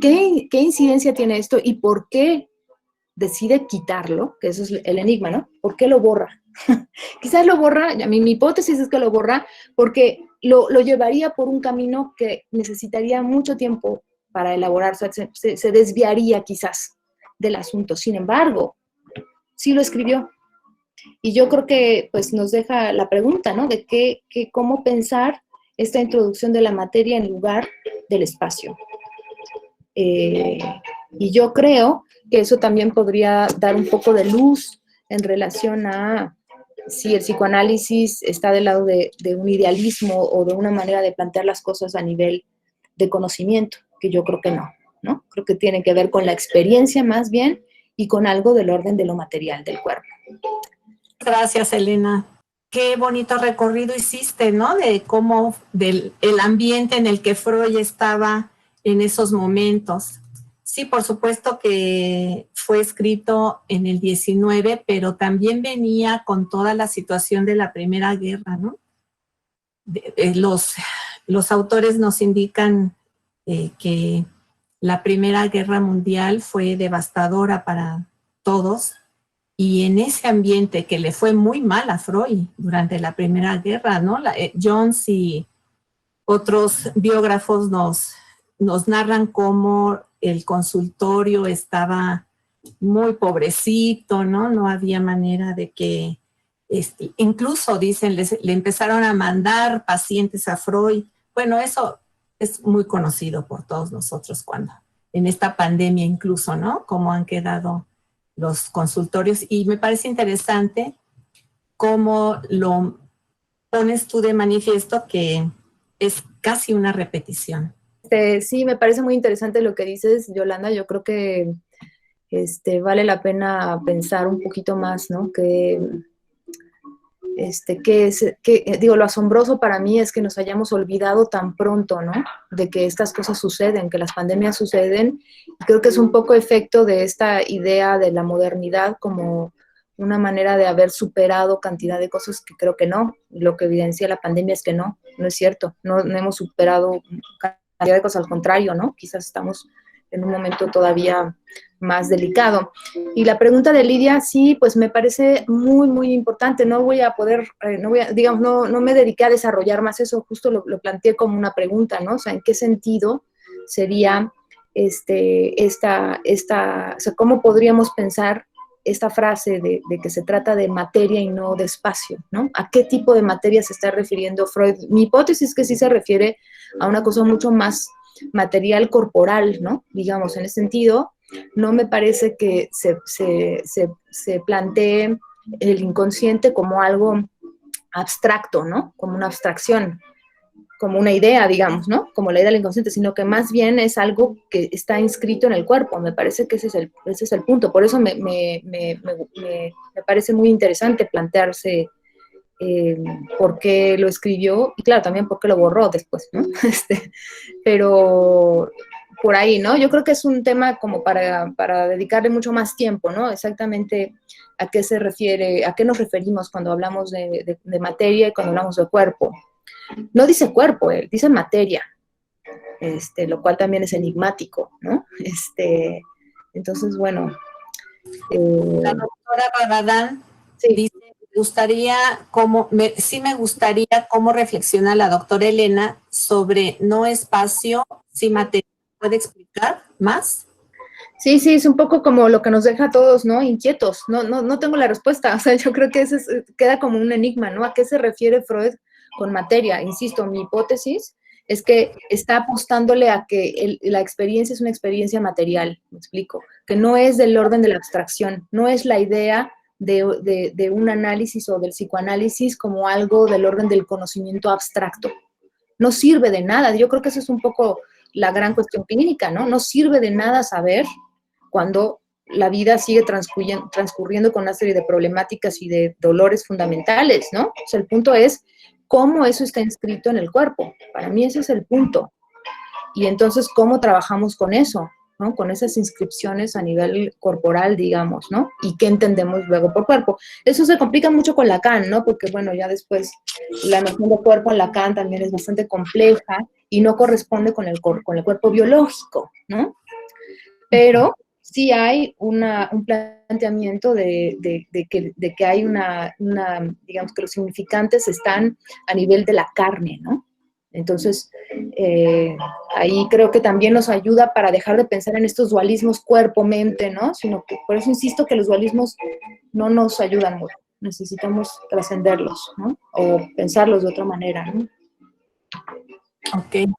¿Qué incidencia tiene esto y por qué decide quitarlo? Que eso es el enigma, ¿no? ¿Por qué lo borra? Quizás lo borra, mi hipótesis es que lo borra porque lo llevaría por un camino que necesitaría mucho tiempo para elaborar, o sea, se desviaría quizás del asunto. Sin embargo, sí lo escribió. Y yo creo que pues nos deja la pregunta, ¿no? De cómo pensar esta introducción de la materia en lugar del espacio. Y yo creo que eso también podría dar un poco de luz en relación a si el psicoanálisis está del lado de un idealismo o de una manera de plantear las cosas a nivel de conocimiento, que yo creo que no. Creo que tiene que ver con la experiencia más bien y con algo del orden de lo material del cuerpo. Gracias, Elena. Qué bonito recorrido hiciste, ¿no? De cómo, del el ambiente en el que Freud estaba en esos momentos. Sí, por supuesto que fue escrito en el 19, pero también venía con toda la situación de la Primera Guerra, ¿no? Los autores nos indican que la Primera Guerra Mundial fue devastadora para todos, y en ese ambiente que le fue muy mal a Freud durante la Primera Guerra, ¿no? Jones y otros biógrafos nos narran cómo el consultorio estaba muy pobrecito, ¿no? No había manera de que, incluso dicen, le empezaron a mandar pacientes a Freud. Bueno, eso es muy conocido por todos nosotros cuando, en esta pandemia incluso, ¿no? Cómo han quedado los consultorios. Y me parece interesante cómo lo pones tú de manifiesto, que es casi una repetición. Sí, me parece muy interesante lo que dices, Yolanda. Yo creo que vale la pena pensar un poquito más, ¿no? Digo, lo asombroso para mí es que nos hayamos olvidado tan pronto, ¿no? De que estas cosas suceden, que las pandemias suceden. Y creo que es un poco efecto de esta idea de la modernidad como una manera de haber superado cantidad de cosas que creo que no. Lo que evidencia la pandemia es que no es cierto. No hemos superado cantidad de cosas, al contrario, ¿no? Quizás estamos en un momento todavía más delicado. Y la pregunta de Lidia, sí, pues me parece muy, muy importante. No voy a poder, no me dediqué a desarrollar más eso, justo lo planteé como una pregunta, ¿no? O sea, ¿en qué sentido sería o sea, cómo podríamos pensar esta frase de que se trata de materia y no de espacio, ¿no? ¿A qué tipo de materia se está refiriendo Freud? Mi hipótesis es que sí se refiere a una cosa mucho más material corporal, ¿no? Digamos, en ese sentido, no me parece que se plantee el inconsciente como algo abstracto, ¿no? Como una abstracción, como una idea, digamos, ¿no? Como la idea del inconsciente, sino que más bien es algo que está inscrito en el cuerpo. Me parece que ese es el punto. Por eso me parece muy interesante plantearse por qué lo escribió y claro, también por qué lo borró después, ¿no? Pero por ahí, ¿no? Yo creo que es un tema como para dedicarle mucho más tiempo, ¿no? Exactamente a qué se refiere, a qué nos referimos cuando hablamos de materia y cuando hablamos de cuerpo. No dice cuerpo, dice materia, lo cual también es enigmático, ¿no? Entonces, bueno. La doctora Rabadán sí. dice, sí me gustaría cómo reflexiona la doctora Elena sobre no espacio, sí materia. ¿Puede explicar más? Sí, es un poco como lo que nos deja a todos, ¿no? Inquietos. No tengo la respuesta. O sea, yo creo que queda como un enigma, ¿no? ¿A qué se refiere Freud con materia? Insisto, mi hipótesis es que está apostándole a que la experiencia es una experiencia material, me explico, que no es del orden de la abstracción, no es la idea de un análisis o del psicoanálisis como algo del orden del conocimiento abstracto. No sirve de nada. Yo creo que eso es un poco la gran cuestión clínica, ¿no? No sirve de nada saber cuando la vida sigue transcurriendo con una serie de problemáticas y de dolores fundamentales, ¿no? O sea, el punto es cómo eso está inscrito en el cuerpo. Para mí ese es el punto. Y entonces, ¿cómo trabajamos con eso? ¿No? Con esas inscripciones a nivel corporal, digamos, ¿no? Y qué entendemos luego por cuerpo. Eso se complica mucho con Lacan, ¿no? Porque, bueno, ya después la noción de cuerpo en Lacan también es bastante compleja y no corresponde con el cuerpo biológico, ¿no? Pero sí hay un planteamiento de que hay digamos que los significantes están a nivel de la carne, ¿no? Entonces, ahí creo que también nos ayuda para dejar de pensar en estos dualismos cuerpo-mente, ¿no? Sino que, por eso insisto que los dualismos no nos ayudan mucho. Necesitamos trascenderlos, ¿no? O pensarlos de otra manera, ¿no? Ok.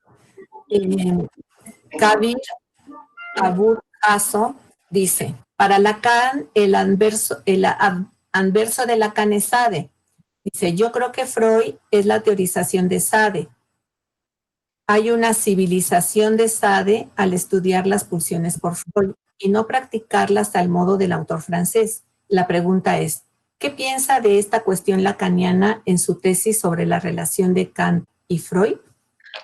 Kabir Abul Hasso dice, para Lacan, el anverso de Lacan es Sade. Dice, yo creo que Freud es la teorización de Sade. Hay una civilización de Sade al estudiar las pulsiones por Freud y no practicarlas al modo del autor francés. La pregunta es, ¿qué piensa de esta cuestión lacaniana en su tesis sobre la relación de Kant y Freud?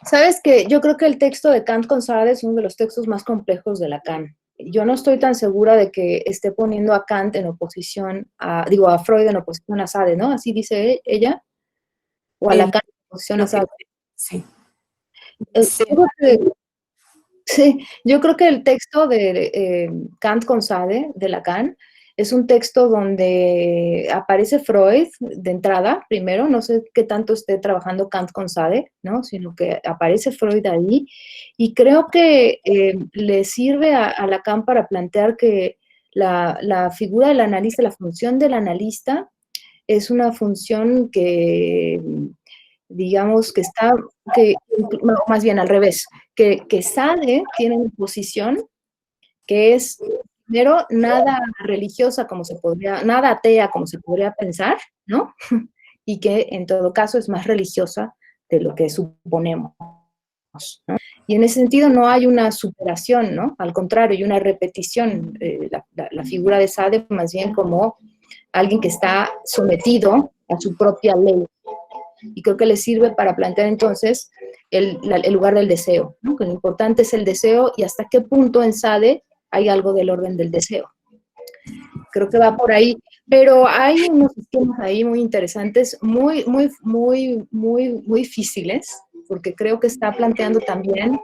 Sabes que yo creo que el texto de Kant con Sade es uno de los textos más complejos de Lacan. Yo no estoy tan segura de que esté poniendo a Kant en oposición a Freud en oposición a Sade, ¿no? Así dice ella, o a Lacan en oposición a Sade. Sí. Yo creo que el texto de Kant con Sade, de Lacan, es un texto donde aparece Freud de entrada, primero, no sé qué tanto esté trabajando Kant con Sade, ¿no? Sino que aparece Freud ahí, y creo que le sirve a Lacan para plantear que la figura del analista, la función del analista, es una función que, digamos, más bien al revés, que Sade tiene una posición que es, primero, nada religiosa nada atea como se podría pensar, ¿no? Y que en todo caso es más religiosa de lo que suponemos, ¿no? Y en ese sentido no hay una superación, ¿no? Al contrario, hay una repetición. La figura de Sade más bien como alguien que está sometido a su propia ley. Y creo que le sirve para plantear entonces el lugar del deseo, ¿no? Que lo importante es el deseo y hasta qué punto en Sade hay algo del orden del deseo. Creo que va por ahí, pero hay unos esquemas ahí muy interesantes, muy difíciles, porque creo que está planteando también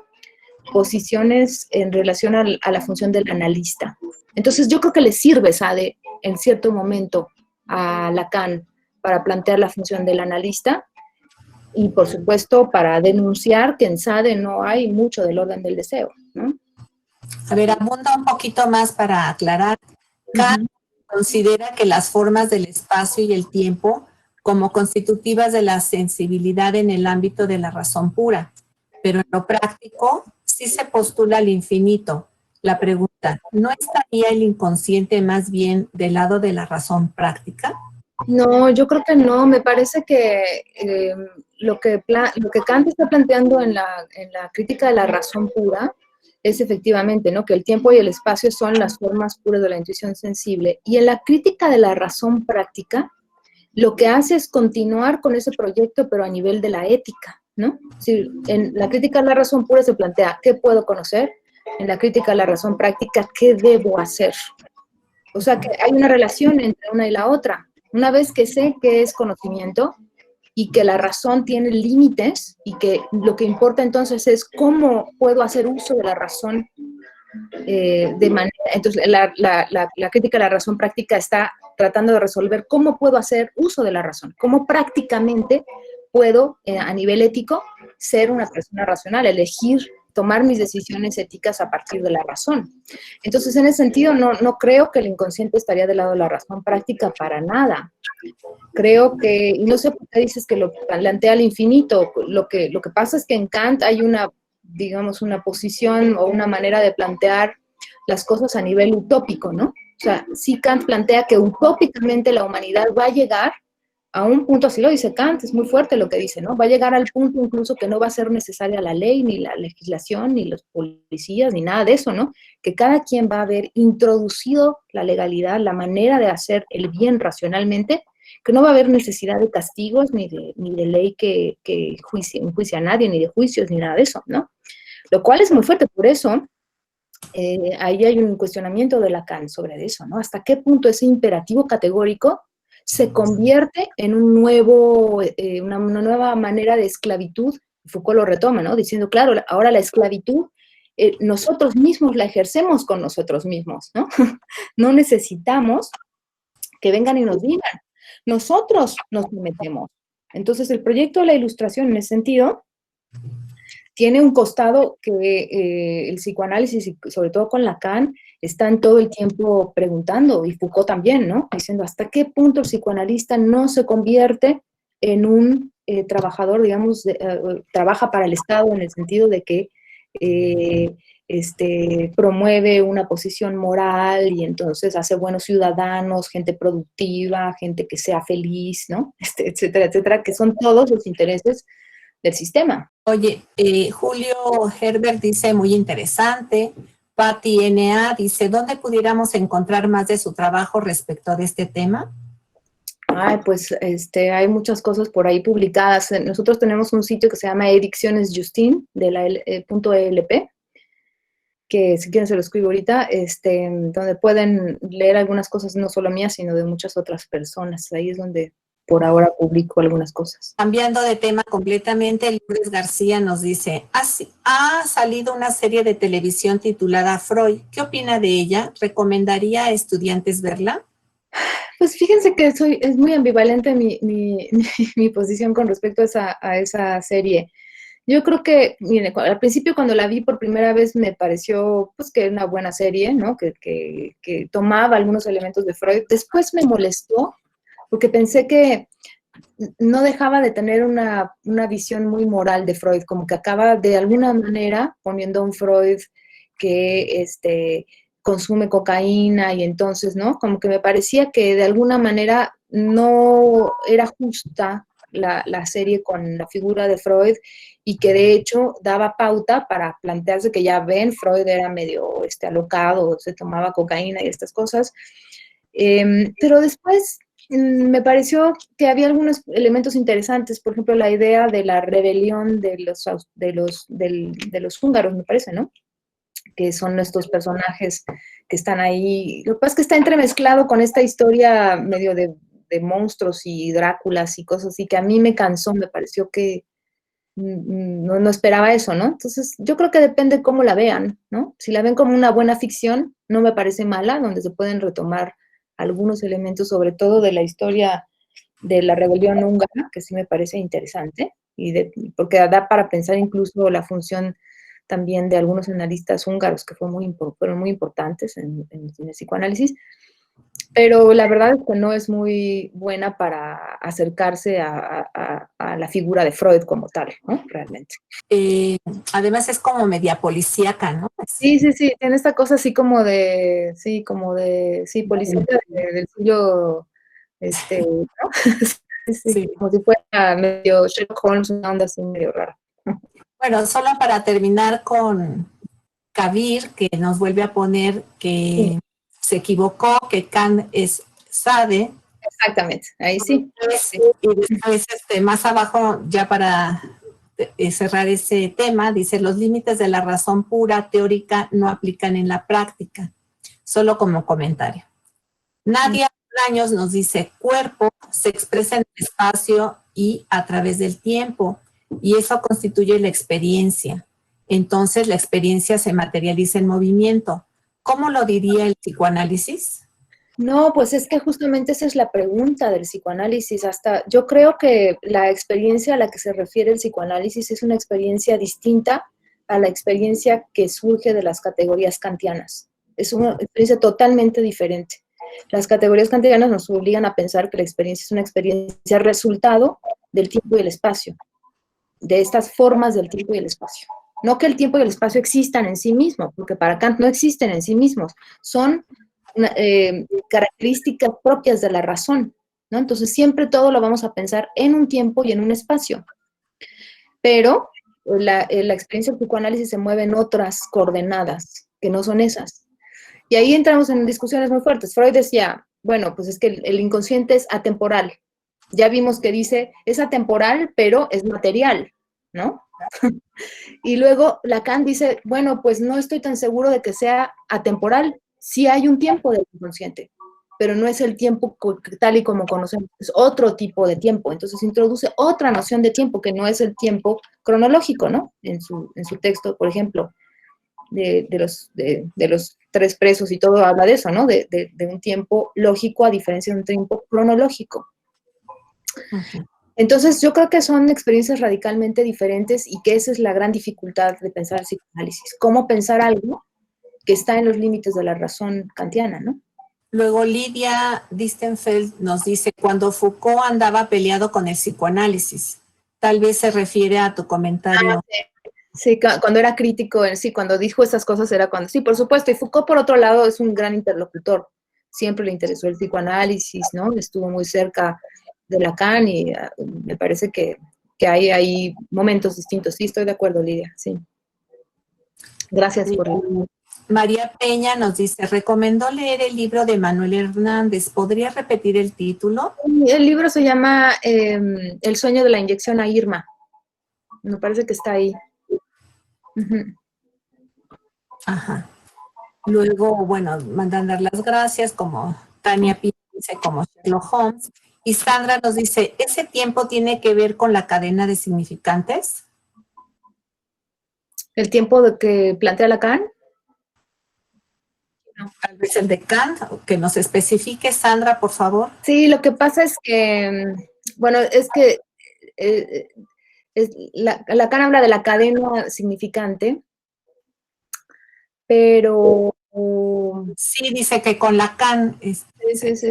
posiciones en relación a la función del analista. Entonces yo creo que le sirve Sade en cierto momento a Lacan para plantear la función del analista y por supuesto para denunciar que en Sade no hay mucho del orden del deseo, ¿no? A ver, abunda un poquito más para aclarar. Kant considera que las formas del espacio y el tiempo como constitutivas de la sensibilidad en el ámbito de la razón pura, pero en lo práctico sí se postula el infinito. La pregunta, ¿no estaría el inconsciente más bien del lado de la razón práctica? No, yo creo que no. Me parece que lo que Kant está planteando en la crítica de la razón pura es efectivamente, ¿no? Que el tiempo y el espacio son las formas puras de la intuición sensible. Y en la crítica de la razón práctica, lo que hace es continuar con ese proyecto, pero a nivel de la ética, ¿no? Si en la crítica de la razón pura se plantea, ¿qué puedo conocer? En la crítica de la razón práctica, ¿qué debo hacer? O sea, que hay una relación entre una y la otra. Una vez que sé qué es conocimiento y que la razón tiene límites y que lo que importa entonces es cómo puedo hacer uso de la razón de manera... Entonces, la crítica de la razón práctica está tratando de resolver cómo puedo hacer uso de la razón, cómo prácticamente puedo, a nivel ético, ser una persona racional, elegir, tomar mis decisiones éticas a partir de la razón. Entonces, en ese sentido, no creo que el inconsciente estaría del lado de la razón práctica para nada. Creo que, y no sé por qué dices que lo plantea al infinito, lo que pasa es que en Kant hay digamos, una posición o una manera de plantear las cosas a nivel utópico, ¿no? O sea, sí Kant plantea que utópicamente la humanidad va a llegar a un punto, así lo dice Kant, es muy fuerte lo que dice, ¿no? Va a llegar al punto incluso que no va a ser necesaria la ley, ni la legislación, ni los policías, ni nada de eso, ¿no? Que cada quien va a haber introducido la legalidad, la manera de hacer el bien racionalmente, que no va a haber necesidad de castigos, ni de ley que enjuicie a nadie, ni de juicios, ni nada de eso, ¿no? Lo cual es muy fuerte, por eso ahí hay un cuestionamiento de Lacan sobre eso, ¿no? ¿Hasta qué punto ese imperativo categórico se convierte en una nueva manera de esclavitud? Foucault lo retoma, ¿no? Diciendo, claro, ahora la esclavitud nosotros mismos la ejercemos con nosotros mismos, ¿no? No necesitamos que vengan y nos digan, nosotros nos sometemos. Entonces, el proyecto de la ilustración, en ese sentido, tiene un costado que el psicoanálisis, y sobre todo con Lacan, están todo el tiempo preguntando, y Foucault también, ¿no? Diciendo, ¿hasta qué punto el psicoanalista no se convierte en un trabajador, digamos, trabaja para el Estado en el sentido de que promueve una posición moral y entonces hace buenos ciudadanos, gente productiva, gente que sea feliz, ¿no? Etcétera, etcétera, que son todos los intereses del sistema. Oye, Julio Herbert dice, muy interesante. Patti N.A. dice, ¿dónde pudiéramos encontrar más de su trabajo respecto de este tema? Ay, pues hay muchas cosas por ahí publicadas. Nosotros tenemos un sitio que se llama Edicciones Justin, de la .elp, que si quieren se lo escribo ahorita, donde pueden leer algunas cosas, no solo mías, sino de muchas otras personas. Ahí es donde por ahora publico algunas cosas. Cambiando de tema completamente, Lourdes García nos dice, ha salido una serie de televisión titulada Freud. ¿Qué opina de ella? ¿Recomendaría a estudiantes verla? Pues fíjense que es muy ambivalente mi posición con respecto a esa serie. Yo creo que, miren, al principio cuando la vi por primera vez me pareció pues que era una buena serie, ¿no? Que tomaba algunos elementos de Freud. Después me molestó porque pensé que no dejaba de tener una visión muy moral de Freud, como que acaba de alguna manera poniendo a un Freud que consume cocaína y entonces, ¿no? Como que me parecía que de alguna manera no era justa la serie con la figura de Freud y que de hecho daba pauta para plantearse que ya ven, Freud era medio alocado, se tomaba cocaína y estas cosas. Pero después me pareció que había algunos elementos interesantes, por ejemplo, la idea de la rebelión de los húngaros, me parece, ¿no? Que son estos personajes que están ahí. Lo que pasa es que está entremezclado con esta historia medio de monstruos y Dráculas y cosas así, que a mí me cansó, me pareció que no esperaba eso, ¿no? Entonces, yo creo que depende cómo la vean, ¿no? Si la ven como una buena ficción, no me parece mala, donde se pueden retomar algunos elementos, sobre todo de la historia de la rebelión húngara, que sí me parece interesante, porque da para pensar incluso la función también de algunos analistas húngaros que fueron muy importantes en el psicoanálisis, pero la verdad es que no es muy buena para acercarse a la figura de Freud como tal, ¿no? Realmente. Además es como media policíaca, ¿no? Sí, tiene esta cosa así como de policíaca del siglo, ¿no? Sí, como si fuera medio Sherlock Holmes, una onda así medio rara. Bueno, solo para terminar con Kabir, que nos vuelve a poner que se equivocó, que Kant es Sade. Exactamente, ahí sí. Y después, más abajo, ya para cerrar ese tema, dice, los límites de la razón pura teórica no aplican en la práctica. Solo como comentario. Nadia Años nos dice, cuerpo se expresa en el espacio y a través del tiempo, y eso constituye la experiencia. Entonces, la experiencia se materializa en movimiento. ¿Cómo lo diría el psicoanálisis? No, pues es que justamente esa es la pregunta del psicoanálisis. Yo creo que la experiencia a la que se refiere el psicoanálisis es una experiencia distinta a la experiencia que surge de las categorías kantianas. Es una experiencia totalmente diferente. Las categorías kantianas nos obligan a pensar que la experiencia es una experiencia resultado del tiempo y el espacio, de estas formas del tiempo y el espacio. No que el tiempo y el espacio existan en sí mismos, porque para Kant no existen en sí mismos, son características propias de la razón, ¿no? Entonces siempre todo lo vamos a pensar en un tiempo y en un espacio. Pero la experiencia del psicoanálisis se mueve en otras coordenadas, que no son esas. Y ahí entramos en discusiones muy fuertes. Freud decía, bueno, pues es que el inconsciente es atemporal. Ya vimos que dice, es atemporal, pero es material, ¿no? Y luego Lacan dice, bueno, pues no estoy tan seguro de que sea atemporal. Sí hay un tiempo del inconsciente, pero no es el tiempo tal y como conocemos, es otro tipo de tiempo. Entonces introduce otra noción de tiempo que no es el tiempo cronológico, ¿no? En su texto, por ejemplo, de los tres presos y todo habla de eso, ¿no? De un tiempo lógico a diferencia de un tiempo cronológico. Ujú. Entonces, yo creo que son experiencias radicalmente diferentes y que esa es la gran dificultad de pensar el psicoanálisis. Cómo pensar algo que está en los límites de la razón kantiana, ¿no? Luego Lidia Distenfeld nos dice, cuando Foucault andaba peleado con el psicoanálisis, tal vez se refiere a tu comentario. Sí, cuando era crítico, sí, cuando dijo esas cosas era cuando, sí, por supuesto, y Foucault por otro lado es un gran interlocutor, siempre le interesó el psicoanálisis, ¿no? Estuvo muy cerca de Lacan y me parece que hay momentos distintos. Sí, estoy de acuerdo, Lidia, sí. Gracias por... María Peña nos dice, recomendó leer el libro de Manuel Hernández. ¿Podría repetir el título? El libro se llama El sueño de la inyección a Irma. Me parece que está ahí. Uh-huh. Ajá. Luego, bueno, mandan dar las gracias, como Tania Pí dice, como Sherlock Holmes. Y Sandra nos dice, ¿ese tiempo tiene que ver con la cadena de significantes? ¿El tiempo de que plantea Lacan? Tal vez el de Kant, que nos especifique, Sandra, por favor. Sí, lo que pasa es que, bueno, es que Lacan habla de la cadena significante, pero... Sí, dice que con Lacan... Sí.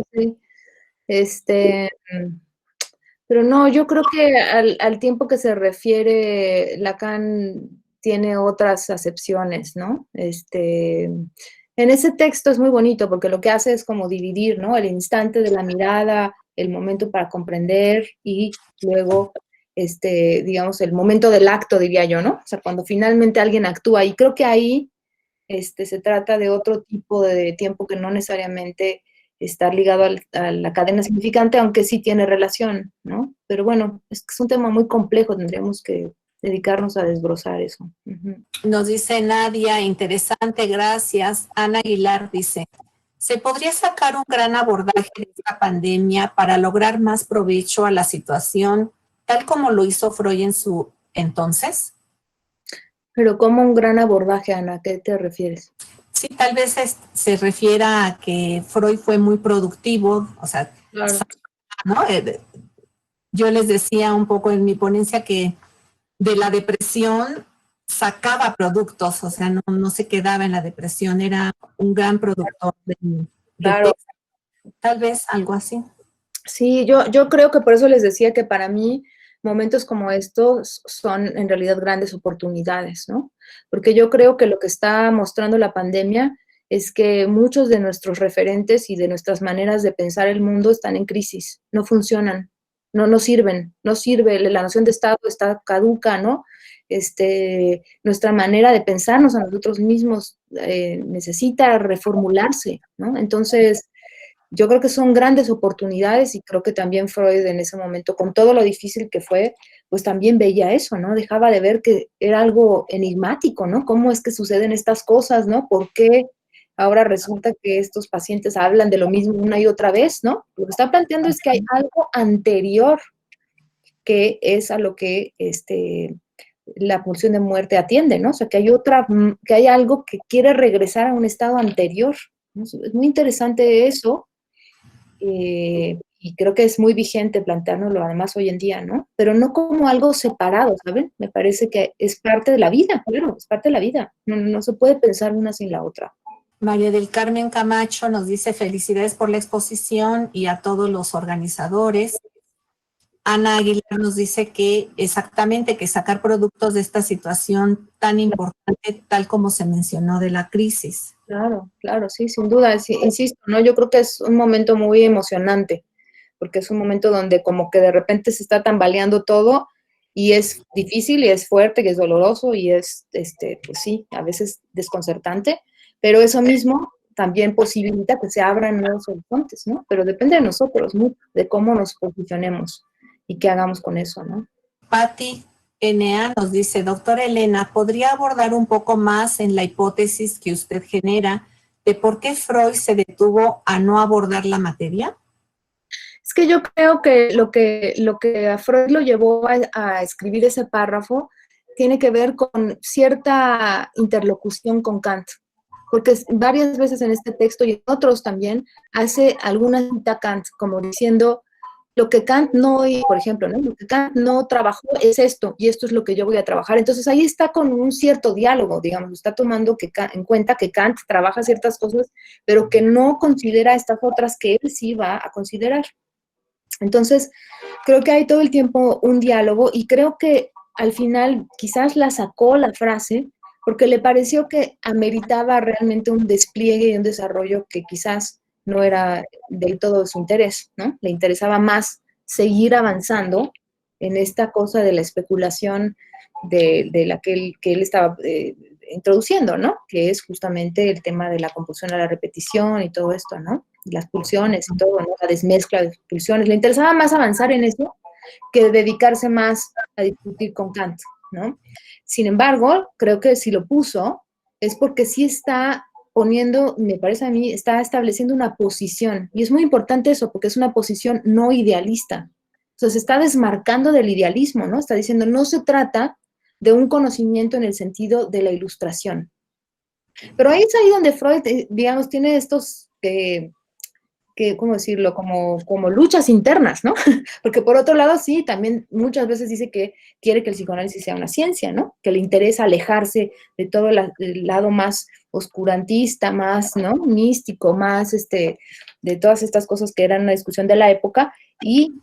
Pero no, yo creo que al tiempo que se refiere Lacan tiene otras acepciones, ¿no? En ese texto es muy bonito porque lo que hace es como dividir, ¿no? El instante de la mirada, el momento para comprender y luego, digamos, el momento del acto, diría yo, ¿no? O sea, cuando finalmente alguien actúa. Y creo que ahí se trata de otro tipo de tiempo que no necesariamente está ligado a la cadena significante, aunque sí tiene relación, ¿no? Pero bueno, es un tema muy complejo, tendríamos que dedicarnos a desbrozar eso. Uh-huh. Nos dice Nadia, interesante, gracias. Ana Aguilar dice, ¿se podría sacar un gran abordaje de esta pandemia para lograr más provecho a la situación, tal como lo hizo Freud en su entonces? Pero como un gran abordaje, Ana, ¿a qué te refieres? Sí, tal vez se refiera a que Freud fue muy productivo, o sea, claro, ¿no? Yo les decía un poco en mi ponencia que de la depresión sacaba productos, o sea, no se quedaba en la depresión, era un gran productor de claro. texto. Tal vez algo así. Sí, yo creo que por eso les decía que para mí momentos como estos son en realidad grandes oportunidades, ¿no? Porque yo creo que lo que está mostrando la pandemia es que muchos de nuestros referentes y de nuestras maneras de pensar el mundo están en crisis, no funcionan, no sirven, no sirve, la noción de Estado está caduca, ¿no? Nuestra manera de pensarnos a nosotros mismos necesita reformularse, ¿no? Entonces, yo creo que son grandes oportunidades y creo que también Freud en ese momento, con todo lo difícil que fue, pues también veía eso, ¿no? Dejaba de ver que era algo enigmático, ¿no? ¿Cómo es que suceden estas cosas, ¿no? ¿Por qué ahora resulta que estos pacientes hablan de lo mismo una y otra vez, ¿no? Lo que está planteando es que hay algo anterior que es a lo que la pulsión de muerte atiende, ¿no? O sea, que hay algo que quiere regresar a un estado anterior, ¿no? Es muy interesante eso. Y creo que es muy vigente planteárnoslo además hoy en día, ¿no? Pero no como algo separado, ¿saben? Me parece que es parte de la vida, claro, es parte de la vida. No se puede pensar una sin la otra. María del Carmen Camacho nos dice felicidades por la exposición y a todos los organizadores. Ana Aguilar nos dice que exactamente que sacar productos de esta situación tan importante, tal como se mencionó de la crisis. Claro, claro, sí, sin duda, sí, insisto, ¿no? Yo creo que es un momento muy emocionante, porque es un momento donde como que de repente se está tambaleando todo y es difícil y es fuerte y es doloroso y es, pues sí, a veces desconcertante, pero eso mismo también posibilita que se abran nuevos horizontes, ¿no? Pero depende de nosotros, ¿no? De cómo nos posicionemos y qué hagamos con eso, ¿no? Patti NA nos dice, doctora Elena, ¿podría abordar un poco más en la hipótesis que usted genera de por qué Freud se detuvo a no abordar la materia? Es que yo creo que lo que a Freud lo llevó a escribir ese párrafo tiene que ver con cierta interlocución con Kant, porque varias veces en este texto y en otros también hace alguna cita a Kant, como diciendo lo que Kant no, por ejemplo, ¿no? Lo que Kant no trabajó es esto, y esto es lo que yo voy a trabajar. Entonces ahí está con un cierto diálogo, digamos, está tomando en cuenta que Kant trabaja ciertas cosas, pero que no considera estas otras que él sí va a considerar. Entonces, creo que hay todo el tiempo un diálogo y creo que al final quizás la sacó la frase porque le pareció que ameritaba realmente un despliegue y un desarrollo que quizás no era del todo su interés, ¿no? Le interesaba más seguir avanzando en esta cosa de la especulación de la que él estaba introduciendo, ¿no? Que es justamente el tema de la compulsión a la repetición y todo esto, ¿no? Las pulsiones y todo, ¿no? La desmezcla de pulsiones. Le interesaba más avanzar en eso que dedicarse más a discutir con Kant, ¿no? Sin embargo, creo que si lo puso es porque sí está poniendo, me parece a mí, está estableciendo una posición. Y es muy importante eso, porque es una posición no idealista. O sea, se está desmarcando del idealismo, ¿no? Está diciendo, no se trata de un conocimiento en el sentido de la ilustración. Pero ahí es ahí donde Freud, digamos, tiene estos, ¿cómo decirlo? Como luchas internas, ¿no? Porque por otro lado, sí, también muchas veces dice que quiere que el psicoanálisis sea una ciencia, ¿no? Que le interesa alejarse de todo el lado más oscurantista, más, ¿no? Místico, más, de todas estas cosas que eran una discusión de la época y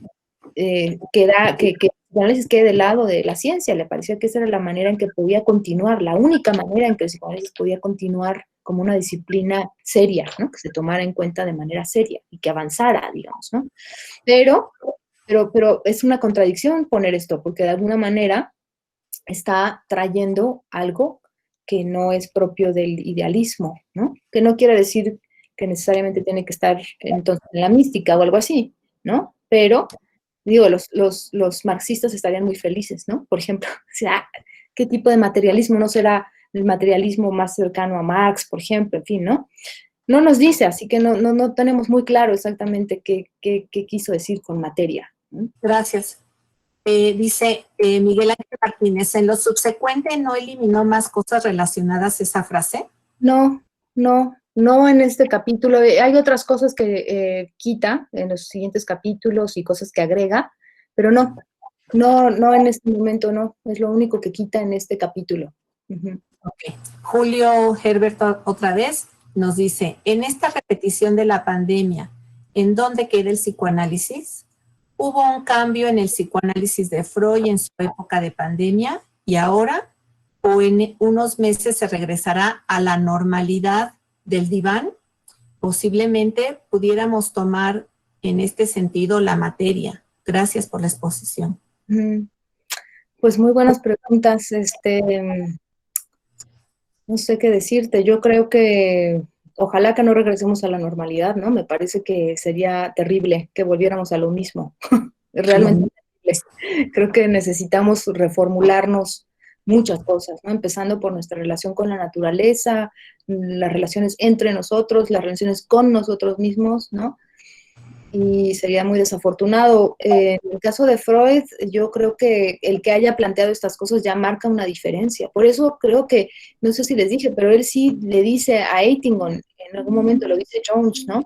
que el psicoanálisis quede del lado de la ciencia. Le parecía que esa era la manera en que podía continuar, la única manera en que el psicoanálisis podía continuar como una disciplina seria, ¿no? Que se tomara en cuenta de manera seria y que avanzara, digamos, ¿no? Pero es una contradicción poner esto, porque de alguna manera está trayendo algo que no es propio del idealismo, ¿no? Que no quiere decir que necesariamente tiene que estar entonces en la mística o algo así, ¿no? Pero, digo, los marxistas estarían muy felices, ¿no? Por ejemplo, o sea, ¿qué tipo de materialismo no será el materialismo más cercano a Marx, por ejemplo? En fin, ¿no? No nos dice, así que no tenemos muy claro exactamente qué quiso decir con materia, ¿no? Gracias. Dice Miguel Ángel Martínez, ¿en lo subsecuente no eliminó más cosas relacionadas a esa frase? No en este capítulo. Hay otras cosas que quita en los siguientes capítulos y cosas que agrega, pero no en este momento, no. Es lo único que quita en este capítulo. Uh-huh. Okay. Julio Herbert otra vez nos dice, en esta repetición de la pandemia, ¿en dónde queda el psicoanálisis? ¿Hubo un cambio en el psicoanálisis de Freud en su época de pandemia y ahora? ¿O en unos meses se regresará a la normalidad del diván? Posiblemente pudiéramos tomar en este sentido la materia. Gracias por la exposición. Pues muy buenas preguntas. No sé qué decirte. Yo creo que ojalá que no regresemos a la normalidad, ¿no? Me parece que sería terrible que volviéramos a lo mismo. Realmente terrible. Creo que necesitamos reformularnos muchas cosas, ¿no? Empezando por nuestra relación con la naturaleza, las relaciones entre nosotros, las relaciones con nosotros mismos, ¿no? Y sería muy desafortunado. En el caso de Freud, yo creo que el que haya planteado estas cosas ya marca una diferencia. Por eso creo que, no sé si les dije, pero él sí le dice a Eitingon, en algún momento lo dice Jones, ¿no?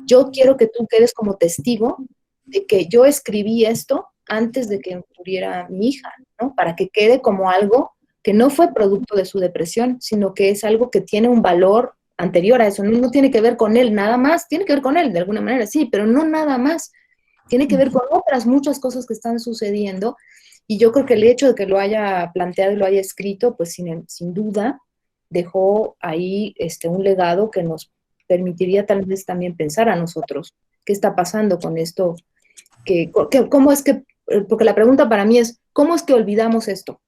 Yo quiero que tú quedes como testigo de que yo escribí esto antes de que muriera mi hija, ¿no? Para que quede como algo que no fue producto de su depresión, sino que es algo que tiene un valor anterior a eso, no tiene que ver con él nada más, tiene que ver con él de alguna manera, sí, pero no nada más, tiene que ver con otras muchas cosas que están sucediendo, y yo creo que el hecho de que lo haya planteado y lo haya escrito, pues sin duda, dejó ahí un legado que nos permitiría tal vez también pensar a nosotros qué está pasando con esto, cómo es que, porque la pregunta para mí es, ¿cómo es que olvidamos esto?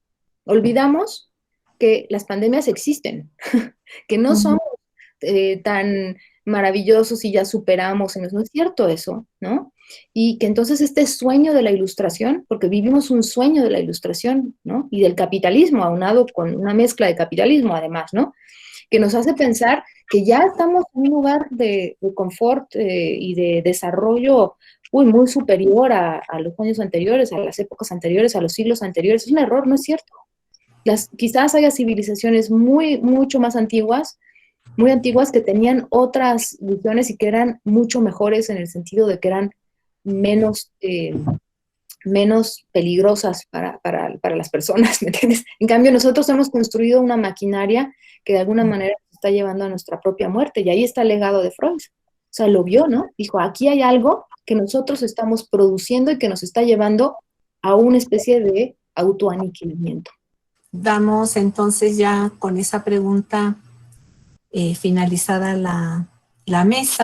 Olvidamos que las pandemias existen, que no somos tan maravillosos y ya superamos, no es cierto eso, ¿no? Y que entonces este sueño de la ilustración, porque vivimos un sueño de la ilustración, ¿no? Y del capitalismo, aunado con una mezcla de capitalismo además, ¿no? Que nos hace pensar que ya estamos en un lugar de confort y de desarrollo muy superior a los años anteriores, a las épocas anteriores, a los siglos anteriores. Es un error, no es cierto. Quizás haya civilizaciones mucho más antiguas, muy antiguas, que tenían otras visiones y que eran mucho mejores en el sentido de que eran menos peligrosas para las personas, ¿me entiendes? En cambio, nosotros hemos construido una maquinaria que de alguna manera nos está llevando a nuestra propia muerte, y ahí está el legado de Freud. O sea, lo vio, ¿no? Dijo, aquí hay algo que nosotros estamos produciendo y que nos está llevando a una especie de autoaniquilamiento. Damos entonces ya con esa pregunta finalizada la mesa.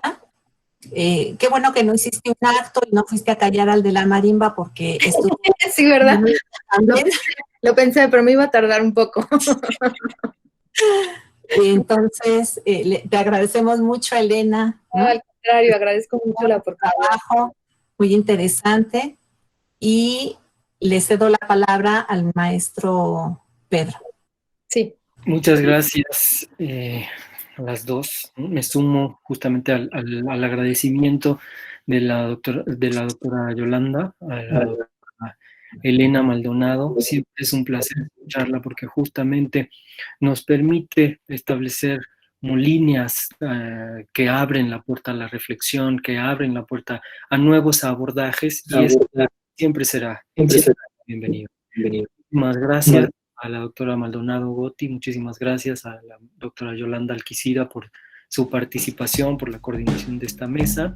Qué bueno que no hiciste un acto y no fuiste a callar al de la marimba, porque estuvo... Sí, ¿verdad? Lo pensé, pero me iba a tardar un poco. Entonces, te agradecemos mucho, Elena, ¿no? No, al contrario, agradezco mucho la oportunidad. Trabajo muy interesante, y le cedo la palabra al maestro Pedro. Sí. Muchas gracias a las dos. Me sumo justamente al agradecimiento de la doctora Yolanda, a la doctora Elena Maldonado. Siempre es un placer escucharla, porque justamente nos permite establecer como líneas que abren la puerta a la reflexión, que abren la puerta a nuevos abordajes, y eso siempre será bienvenido. Muchísimas gracias a la doctora Maldonado Gotti, muchísimas gracias a la doctora Yolanda Alquicira por su participación, por la coordinación de esta mesa.